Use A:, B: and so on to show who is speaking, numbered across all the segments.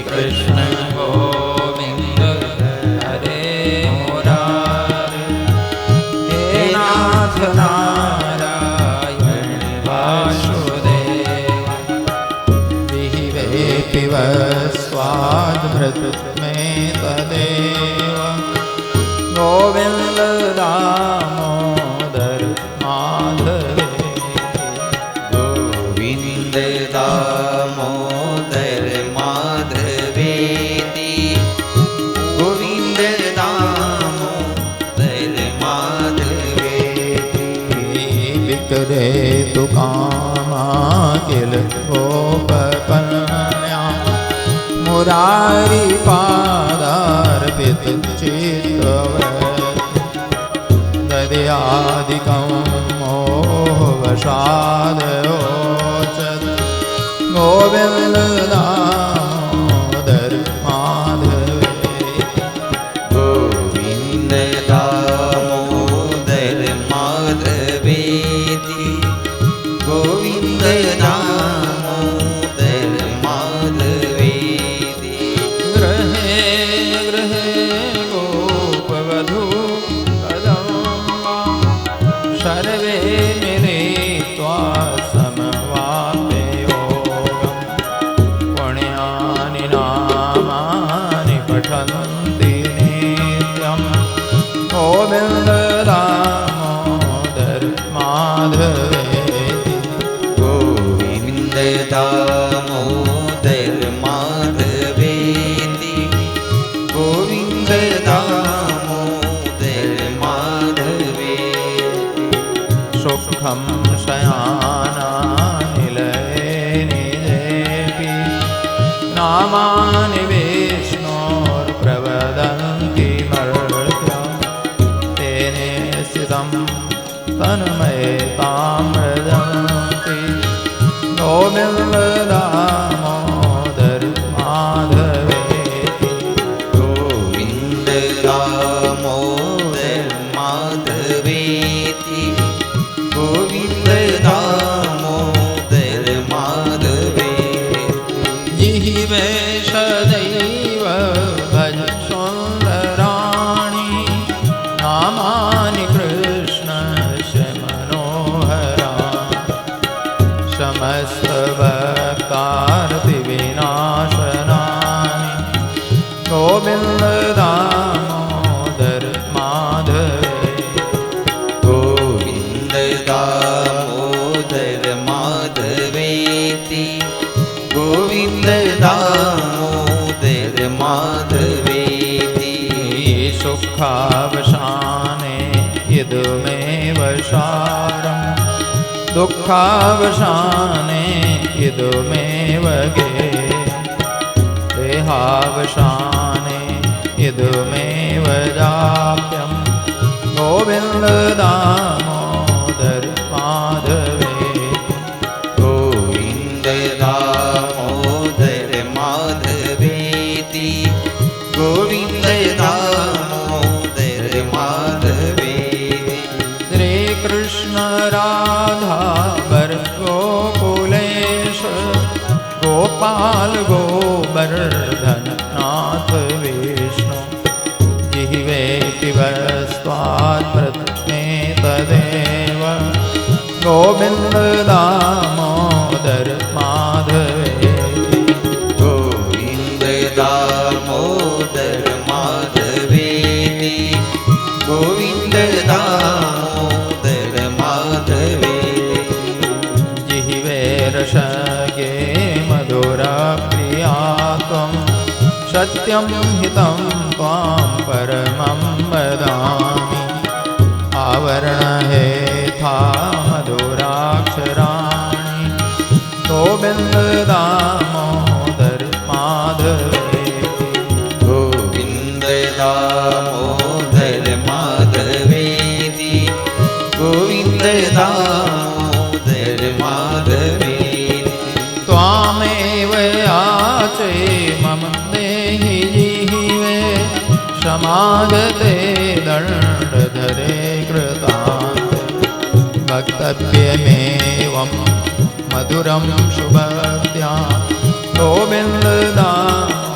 A: कृष्ण गोविंद हरे मुरारे, हे नाथ नारायण वासुदेव, विहिवे पिब स्वादृत में तदेव, गोविंद दामोदर माधवे,
B: गोविंद दामोदर माधवेति, गोविंद दामोदर माधवेति,
A: विकरे तु कामा किल गोपकन्या, मुरारी पादार्पित चित्तवृत्ति, ददयादिकं मोहवशादयोचत्, गोविंद दामोदर माधवे,
B: गोविंद दामोदर माधवेति, गोविंद दामोदर माधवेति,
A: गृहे गृहे गोपवधू कदम्बा, सर्वे मिलित्वा समवाप्ययोगम्, पुण्यानि नामानि पठन्ति नित्यं, गोविंद दामोदर माधवेति,
B: गोविंद दामोदर माधवेति, गोविंद दामोदर माधवेति,
A: सुखं शयानानिलये निजेऽपि, नामानि विष्णोर्प्रवदन्ति मर्त्यं, तेने स्थितं तन्मयतां मृदन्ति, गोविंद दामोदर माधवेति,
B: गोविंद दामोदर माधवेति, गोविंद दामोदर माधवेति,
A: जिह्वे सदैव भज सुन्दराणि, नामानि कृष्णस्य मनोहराणि, समस्तभक्तार्तिविनाशनानि, गोविंद दामोदर माधवेति,
B: गोविंद दामोदर माधवेति, गोविंद दामोदर माधवेति,
A: सुखावसाने इदमेव सारं, दुःखावसाने इदमेव गेयं, देहावसाने इदमेव जाप्यं, गोविंद दामोदर माधवेति,
B: गोविंद दामोदर माधवेति, गोविंद दामोदर माधवेति,
A: श्री कृष्ण राधा वर गोकुलेश, गोपाल गोवर्धन नाथ विष्णु, जिह्वे पिब स्वात्प्रत्मे तदेव, गोविंद दामोदर माधवेति,
B: गोविंद दामोदर माधवेति, गोविंद दामोदर माधवेति,
A: जिह्वे रसगे मधुरप्रिया त्वं, सत्यं हितं त्वां परमं वदामि, आवरणहेथा मधुराक्षराणि, गोविंद दामोदर माधवेति,
B: गोविंद दामोदर माधवेति, गोविंद दामोदर माधवेति,
A: त्वामेव याचे मम देहि जिह्वे, समागते दण्डधरे कृतान्ते, वक्तव्यमेवं मधुरं शुभक्त्या, गोविंद दामोदर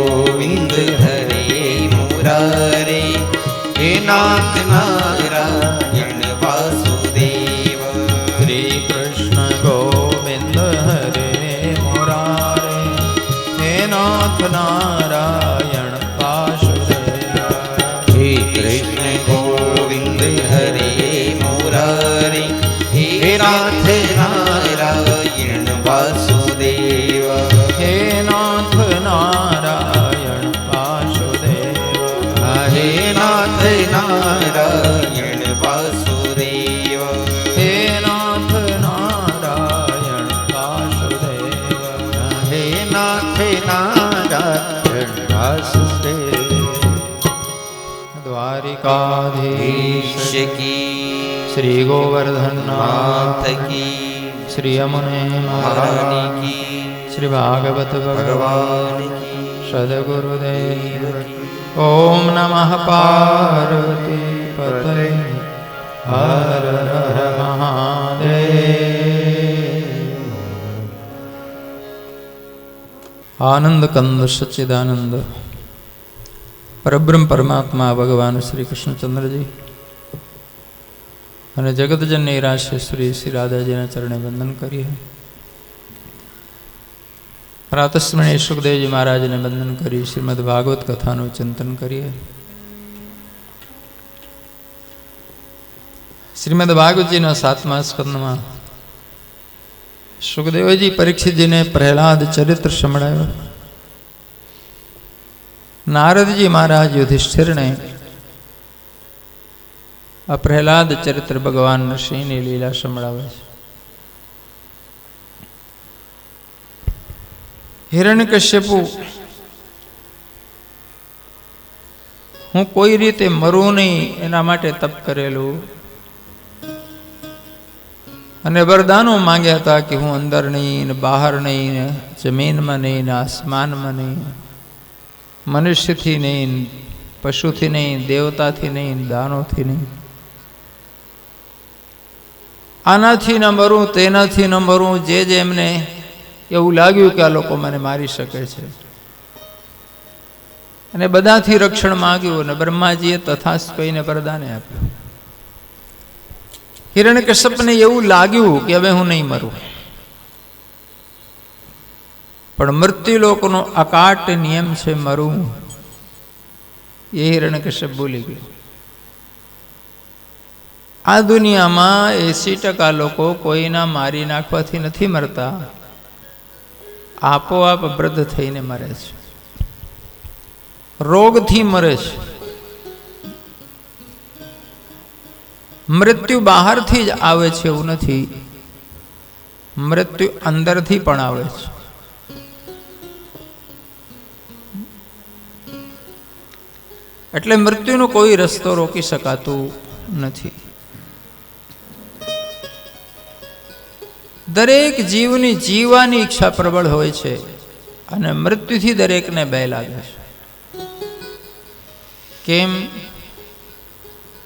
B: ગોવિંદ હરે મુરારે હે નાથ નારાયણ વાસુદેવ.
A: શ્રી કૃષ્ણ ગોવિંદ હરે મુરારે હે નાથ નારાયણ વાસુદેવ.
B: હે કૃષ્ણ ગોવિંદ હરે મુરારે હે નાથ નારાયણ વાસુદેવ.
A: હે નાથ નારાયણ વાસુદેવ.
B: હે નાથ નારાયણ વાસુદેવ.
A: હે નાથ નારાયણ વાસુદેવ.
B: હે નાથ નારાયણ વાસુદેવ.
A: દ્વારિકાધીશ
B: ઈશ કી
A: શ્રી ગોવર્ધનનાથ
B: નાથ કી
A: શ્રી યમુને
B: મહારાણી કી
A: શ્રી ભાગવત ભગવાન
B: ભગવાન કી
A: સદગુરુદેવ. ઓમ નમઃ પાર્વતી પતય હર હર મહાદેવ. આનંદ કંદ સચ્ચિદાનંદ પરબ્રહ્મ પરમાત્મા ભગવાન શ્રી કૃષ્ણચંદ્રજી અને જગતજનની રાશેશ્વરી શ્રી રાધાજીના ચરણે વંદન કરીએ. પ્રાતસ્મરણીય સુખદેવજી મહારાજને વંદન કરી શ્રીમદ ભાગવત કથાનું ચિંતન કરીએ. શ્રીમદ ભાગવતજીના 7મા સ્કંદમાં સુખદેવજી પરીક્ષિતજીને પ્રહલાદ ચરિત્ર સંભળાયો. નારદજી મહારાજ યુધિષ્ઠિરને આ પ્રહલાદ ચરિત્ર ભગવાન નરસિંહની લીલા સંભળાવે છે. હિરણ્યકશ્યપુ હું કોઈ રીતે મરું નહીં એના માટે તપ કરેલું અને વરદાનો માંગ્યા હતા કે હું અંદર નહીં ને બહાર નહીં ને જમીનમાં નહીં ને આસમાનમાં નહીં, મનુષ્યથી નહીં, પશુથી નહીં, દેવતાથી નહીં, દાનોથી નહીં. આનાથી ન મરું, તેનાથી ન મરું. જે એમને એવું લાગ્યું કે આ લોકો મને મારી શકે છે અને બધાથી રક્ષણ માંગ્યું અને બ્રહ્માજીએ તથાસ્તુ કહીને વરદાને આપ્યું. હિરણ્યકશ્યપને એવું લાગ્યું કે હવે હું નહીં મરું, પણ મૃત્યુલોકનો અકાટ નિયમ છે મરું, એ હિરણ્યકશ્યપ ભૂલી ગયો. આ દુનિયામાં 80% લોકો કોઈના મારી નાખવાથી નથી મરતા, આપોઆપ વૃદ્ધ થઈને મરે છે, રોગથી મરે છે. મૃત્યુ બહારથી જ આવે છે એવું નથી, મૃત્યુ અંદરથી પણ આવે છે. એટલે મૃત્યુનો કોઈ રસ્તો રોકી શકાતું નથી. દરેક જીવની જીવવાની ઈચ્છા પ્રબળ હોય છે અને મૃત્યુથી દરેકને ભય લાગે છે. કેમ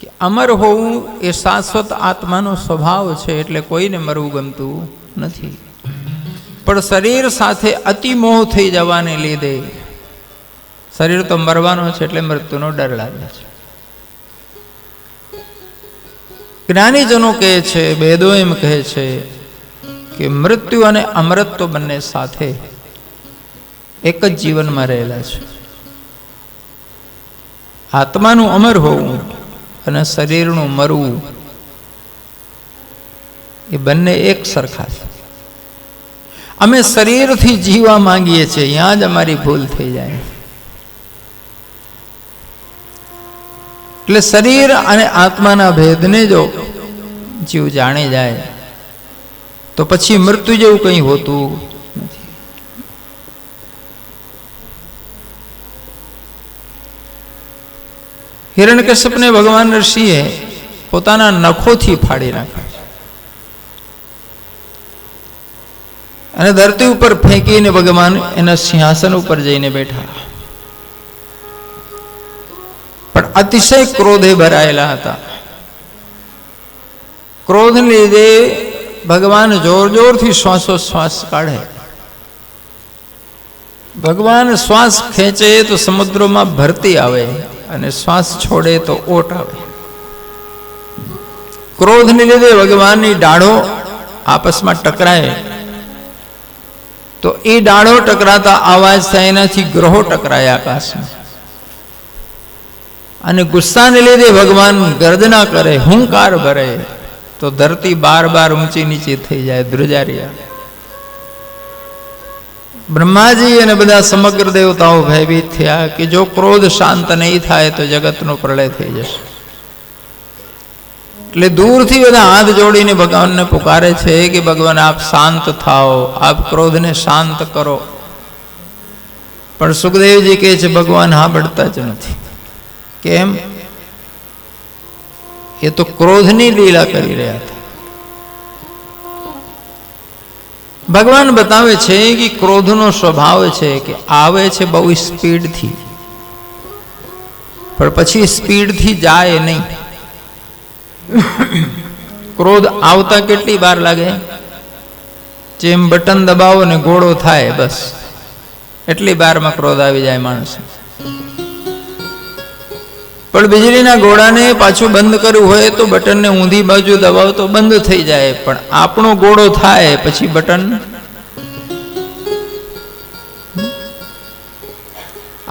A: કે અમર હોવું એ શાશ્વત આત્માનો સ્વભાવ છે, એટલે કોઈને મરવું ગમતું નથી. પણ શરીર સાથે અતિમોહ થઈ જવાને લીધે શરીર તો મરવાનો છે એટલે મૃત્યુનો ડર લાગે છે. જ્ઞાનીજનો કહે છે, વેદો એમ કહે છે કે મૃત્યુ અને અમૃત તો બંને સાથે એક જ જીવનમાં રહેલા છે. આત્માનું અમર હોવું અને શરીરનું મરવું એ બંને એક સરખા છે. અમે શરીરથી જીવવા માંગીએ છીએ, ત્યાં જ અમારી ભૂલ થઈ જાય. એટલે શરીર અને આત્માના ભેદને જો જીવ જાણી જાય તો પછી મૃત્યુ જેવું કંઈ હોતું નથી. હિરણ્યકશ્યપને ભગવાન ઋષિએ પોતાના નખોથી ફાડી નાખ્યા અને ધરતી ઉપર ફેંકીને ભગવાન એના સિંહાસન ઉપર જઈને બેઠા. પણ અતિશય ક્રોધે ભરાયેલા હતા. ક્રોધને લીધે ભગવાન જોર જોરથી શ્વાસોશ્વાસ કાઢે ભગવાન શ્વાસ ખેંચે તો સમુદ્રોમાં ભરતી આવે અને શ્વાસ છોડે તો ઓટ આવે. ક્રોધને લીધે ભગવાનની ડાળો આપસમાં ટકરાય તો એ ડાળો ટકરાતા અવાજ થાય, એનાથી ગ્રહો ટકરાય આકાશમાં. અને ગુસ્સાને લીધે ભગવાન ગર્જના કરે, હુંકાર ભરે તો ધરતી બાર બાર ઊંચી નીચી થઈ જાય, ધ્રુજારી આવે. બ્રહ્માજી અને બધા સમગ્ર દેવતાઓ ભયભીત થયા કે જો ક્રોધ શાંત નહીં થાય તો જગતનો પ્રલય થઈ જશે. એટલે દૂરથી બધા હાથ જોડીને ભગવાનને પુકારે છે કે ભગવાન આપ શાંત થાઓ, આપ ક્રોધને શાંત કરો. પણ સુખદેવજી કહે છે ભગવાન સાંભળતા જ નથી. કેમ? એ તો ક્રોધની લીલા કરી રહ્યા હતા. ભગવાન બતાવે છે કે ક્રોધનો સ્વભાવ છે કે આવે છે બહુ સ્પીડથી, પણ પછી સ્પીડથી જાય નહીં. ક્રોધ આવતા કેટલી વાર લાગે? જેમ બટન દબાવો ને ગોળો થાય, બસ એટલી વારમાં ક્રોધ આવી જાય માણસ. પણ વીજળીના ગોળાને પાછું બંધ કરવું હોય તો બટનને ઊંધી બાજુ દબાવો તો બંધ થઈ જાય, પણ આપણો ગોળો થાય પછી બટન,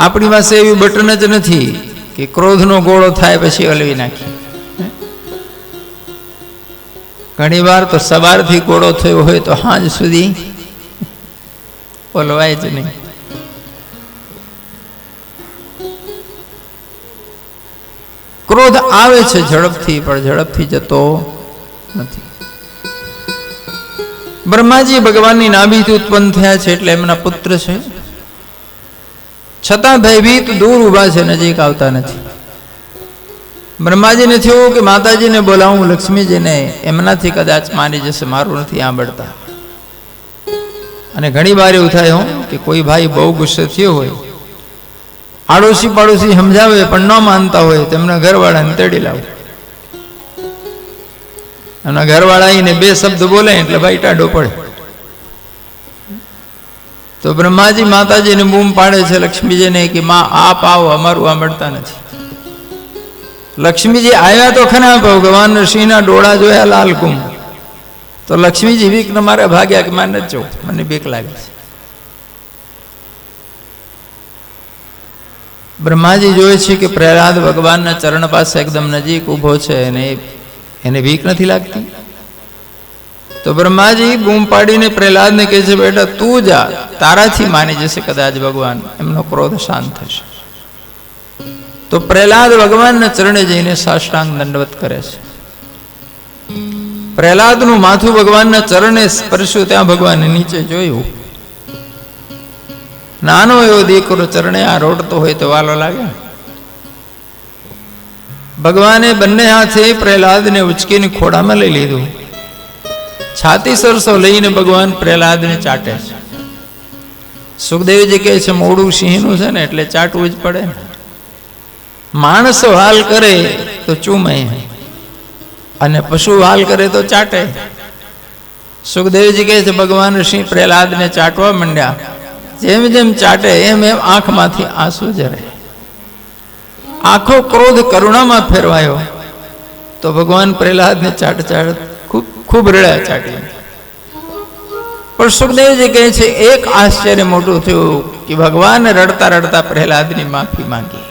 A: આપણી પાસે એવી બટન જ નથી કે ક્રોધનો ગોળો થાય પછી હલવી નાખીએ. ઘણી વાર તો સવારથી ગોળો થયો હોય તો સાંજ સુધી ઓલવાય જ નહીં. ક્રોધ આવે છે ઝડપથી, પણ ઝડપથી જતો નથી. બ્રહ્માજી ભગવાનની નાભીથી ઉત્પન્ન થયા છે એટલે એમના પુત્ર છે, છતાં ભયભીત દૂર ઊભા છે, નજીક આવતા નથી. બ્રહ્માજીને થયું કે માતાજીને બોલાવું, લક્ષ્મીજીને, એમનાથી કદાચ માની જશે, મારું નથી સાંભળતા. અને ઘણી વાર એવું થાય કે કોઈ ભાઈ બહુ ગુસ્સે થયો હોય, આડોશી પાડોશી સમજાવે પણ ન માનતા હોય, તેમના ઘરવાળાને તેડી લાવે. એમના ઘરવાળા આવીને બે શબ્દ બોલે એટલે ભાઈ ટાઢો પડે. તો બ્રહ્માજી માતાજીને બૂમ પાડે છે લક્ષ્મીજીને કે માં આપ આવો, અમારું સાંભળતા નથી. લક્ષ્મીજી આવ્યા તો ખરા, ભગવાન સિંહના ડોળા જોયા લાલકુમ, તો લક્ષ્મીજી બીક ને મારે ભાગ્યા કે મારે નથી જવું, મને બીક લાગે છે. બ્રહ્માજી જોયે છે કે પ્રહલાદ ભગવાનના ચરણ પાસે એકદમ નજીક ઊભો છે અને એને બીક નથી લાગતી. તો બ્રહ્માજી બૂમ પાડીને પ્રહલાદને કહે છે બેટા તું જા, તારાથી માની જશે કદાચ ભગવાન, એમનો ક્રોધ શાંત થશે. તો પ્રહલાદ ભગવાનના ચરણે જઈને સાષ્ટાંગ દંડવત કરે છે. પ્રહલાદનું માથું ભગવાનના ચરણે સ્પર્શ્યું, ત્યાં ભગવાને નીચે જોયું, નાનો એવો દીકરો ચરણે આ રોડતો હોય તો વાલો લાગે. ભગવાને બંને હાથે પ્રહલાદને ઉચકીને ખોડામાં લઈ લીધું. છાતી સરસો લઈને ભગવાન પ્રહલાદને ચાટે છે. સુખદેવજી કહે છે મોડું સિંહનું છે ને એટલે ચાટવું જ પડે. માણસ વાલ કરે તો ચૂમે અને પશુ વાલ કરે તો ચાટે. સુખદેવજી કહે છે ભગવાન સિંહ પ્રહલાદને ચાટવા માંડ્યા. જેમ જેમ ચાટે એમ એમ આંખમાંથી આંસુ જરે. આખો ક્રોધ કરુણામાં ફેરવાયો. તો ભગવાન પ્રહલાદને ચાટ ચાટ ખૂબ રડ્યા ચાટી. પણ સુખદેવજી કહે છે એક આશ્ચર્ય મોટું થયું કે ભગવાન રડતા રડતા પ્રહલાદની માફી માંગી.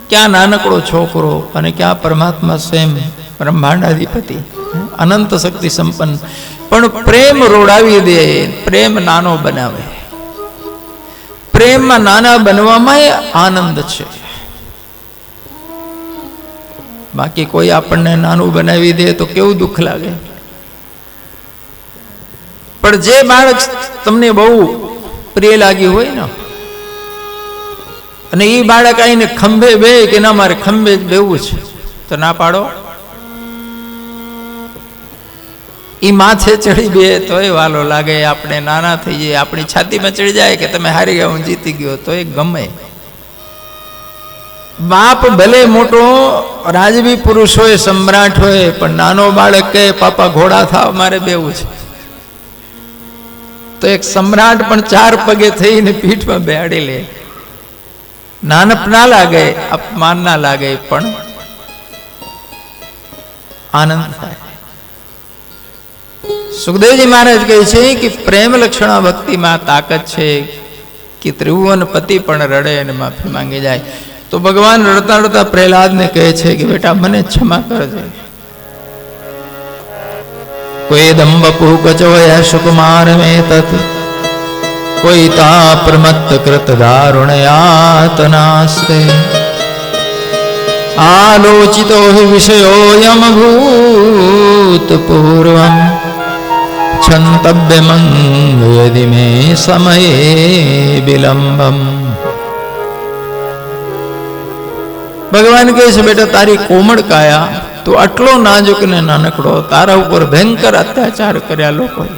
A: ક્યાં નાનકડો છોકરો અને ક્યાં પરમાત્મા સ્વયં બ્રહ્માંડાધિપતિ અનંત શક્તિ સંપન્ન, પણ પ્રેમ રોડાવી દે, પ્રેમ નાનો બનાવે. પ્રેમમાં નાના બનવામાં આનંદ છે. બાકી કોઈ આપણને નાનું બનાવી દે તો કેવું દુઃખ લાગે. પણ જે બાળક તમને બહુ પ્રિય લાગ્યું હોય ને, અને એ બાળક આવીને ખંભે બે કે ના મારે ખંભે જ બેવું છે, તો ના પાડો. એ માથે ચડી બે તોય વાલો લાગે. આપણે નાના થઈ જઈએ, આપણી છાતીમાં ચડી જાય કે તમે હારી ગયા, હું જીતી ગયો, તો એ ગમે. બાપ ભલે મોટો રાજવી પુરુષ હોય, સમ્રાટ હોય, પણ નાનો બાળક કહે પાપા ઘોડા થાવ, મારે બેવું છે, તો એક સમ્રાટ પણ 4 પગે થઈને પીઠમાં બેહાડી લે. નાનપ ના લાગે, અપમાન ના લાગે, પણ આનંદ થાય. સુખદેવજી મહારાજ કહે છે કે પ્રેમ લક્ષણા ભક્તિમાં તાકાત છે કે ત્રિભુવન પતિ પણ રડે અને માફી માંગી જાય. તો ભગવાન રડતા રડતા પ્રહલાદને કહે છે કે બેટા મને ક્ષમા કરજે. કોઈ દંબપુ કચોય સુકુમાર મે તત કોઈ તાપ્રમત્ત કૃત દારુણયાતનાસ્તે આલોચિતો હિ વિષયોયમ ભૂત પૂર્વમ છંતવ્યમં યદિ મે સમયે વિલંબમ. ભગવાન કહે છે બેટા તારી કોમળ કાયા, તું આટલો નાજુક ને નાનકડો, તારા ઉપર ભયંકર અત્યાચાર કર્યા લોકોએ,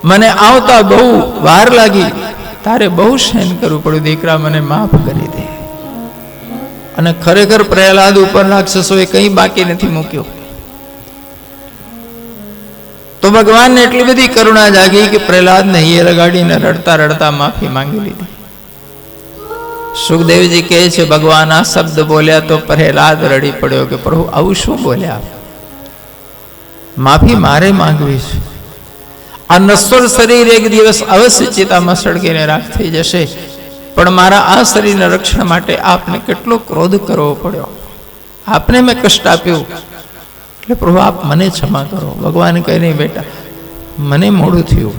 A: મને આવતા બહુ વાર લાગી, તારે બહુ સહન કરવું પડ્યું, દીકરા મને માફ કરી દે. અને ખરેખર પ્રહલાદ ઉપર રાક્ષસોએ કંઈ બાકી નથી મૂક્યો. તો ભગવાનને એટલી બધી કરુણા જાગી કે પ્રહલાદને હૈયે લગાડીને રડતા રડતા માફી માંગી લીધી. સુખદેવજી કહે છે ભગવાન આ શબ્દ બોલ્યા તો પ્રહલાદ રડી પડ્યો કે પ્રભુ આવું શું બોલ્યા, માફી મારે માંગવી છે. આ નશ્વર શરીર એક દિવસ અવશ્ય ચિતામાં સળગીને રાખ થઈ જશે, પણ મારા આ શરીરના રક્ષણ માટે આપને કેટલો ક્રોધ કરવો પડ્યો, આપને મેં કષ્ટ આપ્યું, એટલે પ્રભુ આપ મને ક્ષમા કરો. ભગવાન કહે નહીં બેટા મને મોડું થયું.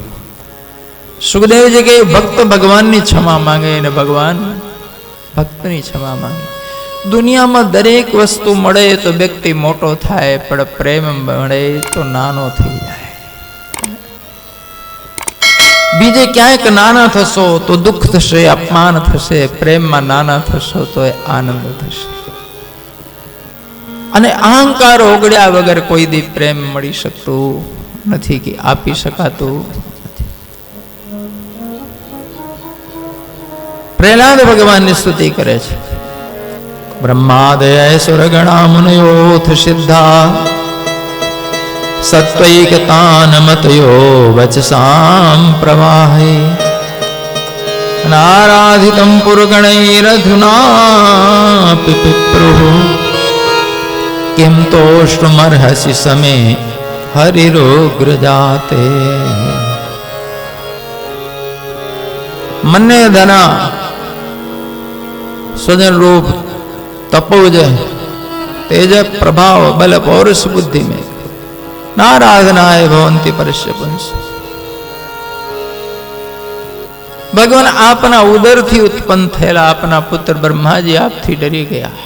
A: સુખદેવજી કહે ભક્ત ભગવાનની ક્ષમા માંગે અને ભગવાન ભક્તની ક્ષમા માંગે. દુનિયામાં દરેક વસ્તુ મળે તો વ્યક્તિ મોટો થાય, પણ પ્રેમ મળે તો નાનો થઈ જાય. બીજે ક્યાંક નાના થશો તો દુઃખ થશે, અપમાન થશે, પ્રેમમાં નાના થશો તો આનંદ થશે. અને અહંકાર ઓગળ્યા વગર કોઈ દી પ્રેમ મળી શકતું નથી, કે આપી શકાતું નથી. પ્રહલાદ ભગવાનની સ્તુતિ કરે છે. બ્રહ્માદય સુરગણા મુનયોથ સિદ્ધા સત્વૈકતાન મતયો વચસામ પ્રવાહે નારાધિતમ પુરગણૈરધુના પિપ્રુ કિમ તોષ્ણમર્હસી સમે હરિરોગ્ર જાતે. મન્ને ધના સ્વજન રૂપ તપોજ તેજ પ્રભાવ બલ પૌરુષ બુદ્ધિ में नाराधनाय भवन्ति परश्यपंस. ભગવાન આપના ઉદરથી ઉત્પન્ન થયેલા આપના પુત્ર બ્રહ્માજી આપથી ડરી ગયા.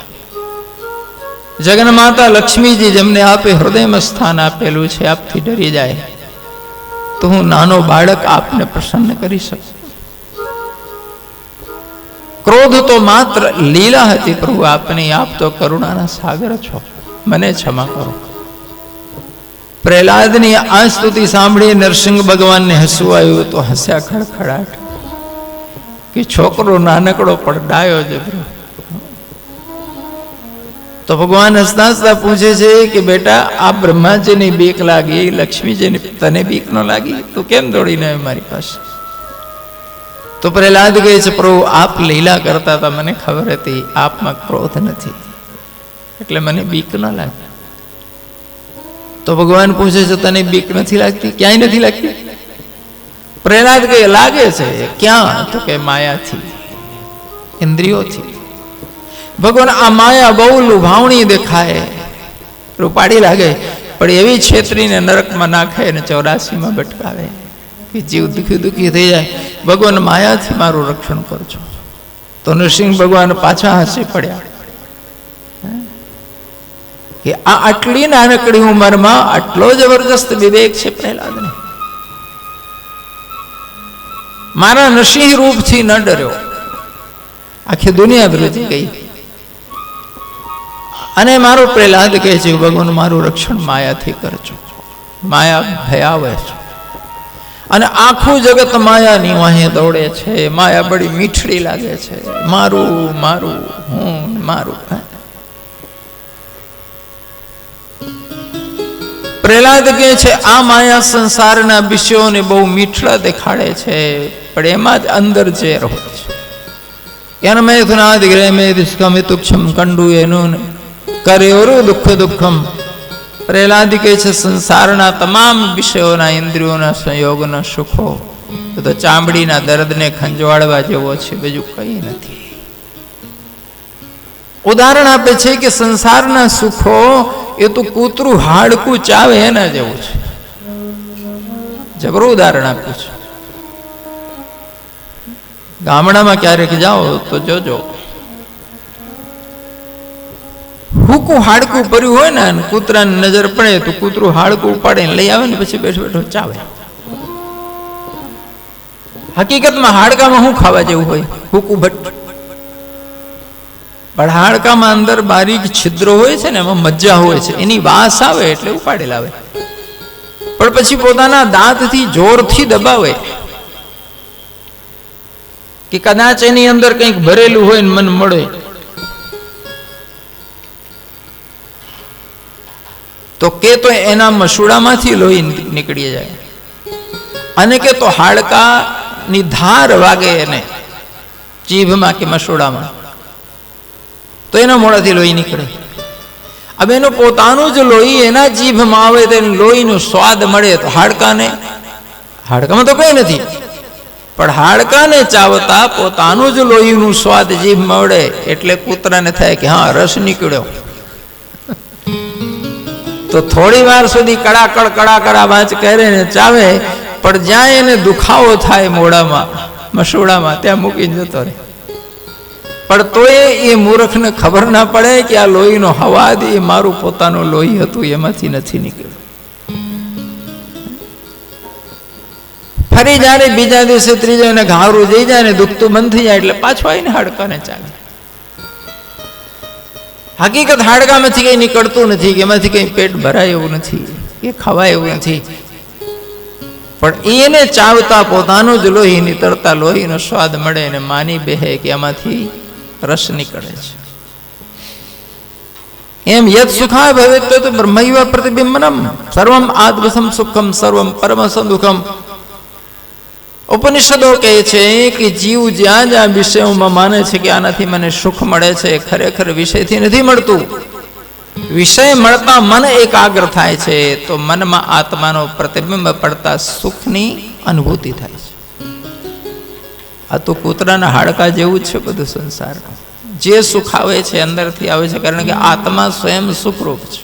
A: જગન માતા લક્ષ્મીજી જેમને આપે હૃદયમાં સ્થાન આપેલું છે આપથી ડરી જાય તો હું નાનો બાળક આપને પ્રસન્ન કરી શકું. ક્રોધ તો માત્ર લીલા હતી પ્રભુ આપની, આપ તો કરુણાના સાગર છો, મને ક્ષમા કરો. પ્રહલાદની આ સ્તુતિ સાંભળી નરસિંહ ભગવાનને હસવું આવ્યું તો હસ્યા ખડખડાટ કે છોકરો નાનકડો પણ ડાયો જબરો. તો ભગવાન હસતા હસતા પૂછે છે કે બેટા આ બ્રહ્માજીની બીક લાગી, લક્ષ્મીજીની તને બીક ન લાગી, તું કેમ દોડીને આવ્યો મારી પાસે? તો પ્રહલાદ કહે છે પ્રભુ આપ લીલા કરતા હતા, મને ખબર હતી આપમાં ક્રોધ નથી, એટલે મને બીક ન લાગી. તો ભગવાન પૂછે છે તને બીક નથી લાગતી? ક્યાંય નથી લાગતી? પ્રહલાદ કહે લાગે છે. ક્યાં? તો કે માયાથી, ઇન્દ્રિયોથી. ભગવાન આ માયા બહુ લુભાવણી દેખાય, રૂપાળી લાગે, પણ એવી છેતરીને નરકમાં નાખે અને 84માં ભટકાવે કે જીવ દુઃખી દુઃખી થઈ જાય. ભગવાન માયાથી મારું રક્ષણ કરજો. તો નરસિંહ ભગવાન પાછા હસી પડ્યા કે આ આટલી નાનકડી ઉંમરમાં આટલો જબરજસ્ત વિવેક છે પ્રહલાદને. મારા નરસિંહ રૂપથી ન ડર્યો, આખી દુનિયા ધ્રુજી ગઈ. અને મારો પ્રહલાદ કહે છે ભગવાન મારું રક્ષણ માયાથી કરજો, માયા ભયાવે છે અને આખું જગત માયાની વાહે દોડે છે. માયા બડી મીઠડી લાગે છે, મારું મારું હું મારું. પ્રહલાદ કહે છે આ માયા સંસારના વિષયોને બહુ મીઠડા દેખાડે છે, પણ એમાં જ અંદર ઝેર હોય છે. યન્મૈથુનાદિગ્રહમેદિષ્કમિતુક્ષમ કંડુ એનું કર્યોરુ દુઃખ દુઃખમ. પ્રહલાદ કહે છે સંસારના તમામ વિષયોના ઇન્દ્રિયોના સંયોગના સુખો તો ચામડીના દર્દને ખંજવાળવા જેવો છે, બીજું કંઈ નથી. ઉદાહરણ આપે છે કે સંસારના સુખો એ તો કૂતરું હાડકું ચાવે એના જેવું છે. જબરું ઉદાહરણ આપ્યું છે. ગામડામાં ક્યારેક જાઓ તો જોજો, હુકું હાડકું ભર્યું હોય ને અને કૂતરાની નજર પડે તો કૂતરું હાડકું ઉપાડીને લઈ આવે ને પછી બેઠો બેઠો ચાવે. હકીકતમાં હાડકામાં શું ખાવા જેવું હોય? હુકું ભટ્ટ. પણ હાડકામાં અંદર બારીક છિદ્રો હોય છે ને, એમાં મજ્જા હોય છે, એની વાસ આવે એટલે ઉપાડી લાવે. પણ પછી પોતાના દાંતથી જોરથી દબાવે કે કદાચ એની અંદર કંઈક ભરેલું હોય ને મન મળે તો કે તો એના મસૂડામાંથી લોહી નીકળી જાય, અને કે તો હાડકાની ધાર વાગે એને જીભમાં કે મસૂડામાં તો એના મોઢાથી લોહી નીકળે. હવે એનું પોતાનું જ લોહી એના જીભમાં આવે તો લોહીનો સ્વાદ મળે તો હાડકામાં તો કઈ નથી, પણ હાડકાને ચાવતા પોતાનું જ લોહીનું સ્વાદ જીભ મળે એટલે કૂતરાને થાય કે હા રસ નીકળ્યો. તો થોડી વાર સુધી કડાકડ વાંચ કરે ને ચાવે, પણ જ્યાં એને દુખાવો થાય મોઢામાં મસૂડામાં ત્યાં મૂકીને જતો રહે. પણ તોય એ મૂર્ખને ખબર ના પડે કે આ લોહીનો હવાદ એ મારું પોતાનું લોહી હતું, એમાંથી નથી નીકળ્યું. ફરી જયારે બીજા દિવસે ત્રીજો એને ઘાવરું જઈ જાય ને દુખતું બંધ થઈ જાય એટલે પાછો આવીને હાડકાને ચાલે. હકીકત હાડકામાંથી કઈ નીકળતું નથી, કે એમાંથી કઈ પેટ ભરાય એવું નથી, એ ખવાય એવું નથી, પણ એને ચાવતા પોતાનું જ લોહી નીતરતા લોહીનો સ્વાદ મળે અને માની બેહે કે એમાંથી રસ નીકળે છે. એમ યદ સુખાય ભવેત તો બ્રહ્મૈવ પ્રતિબિંબનમ સર્વમ આત્મસમ સુખમ સર્વમ પરમસમ દુઃખમ. ઉપનિષદો કહે છે કે જીવ જ્યાં જ્યાં વિષયોમાં માને છે કે આનાથી મને સુખ મળે છે, ખરેખર વિષયથી નથી મળતું. વિષય મળતા મન એકાગ્ર થાય છે તો મનમાં આત્માનો પ્રતિબિંબ પડતા સુખની અનુભૂતિ થાય છે. આ તો કૂતરાના હાડકા જેવું જ છે બધું સંસારનું. જે સુખ આવે છે અંદરથી આવે છે, કારણ કે આત્મા સ્વયં સુખરૂપ છે.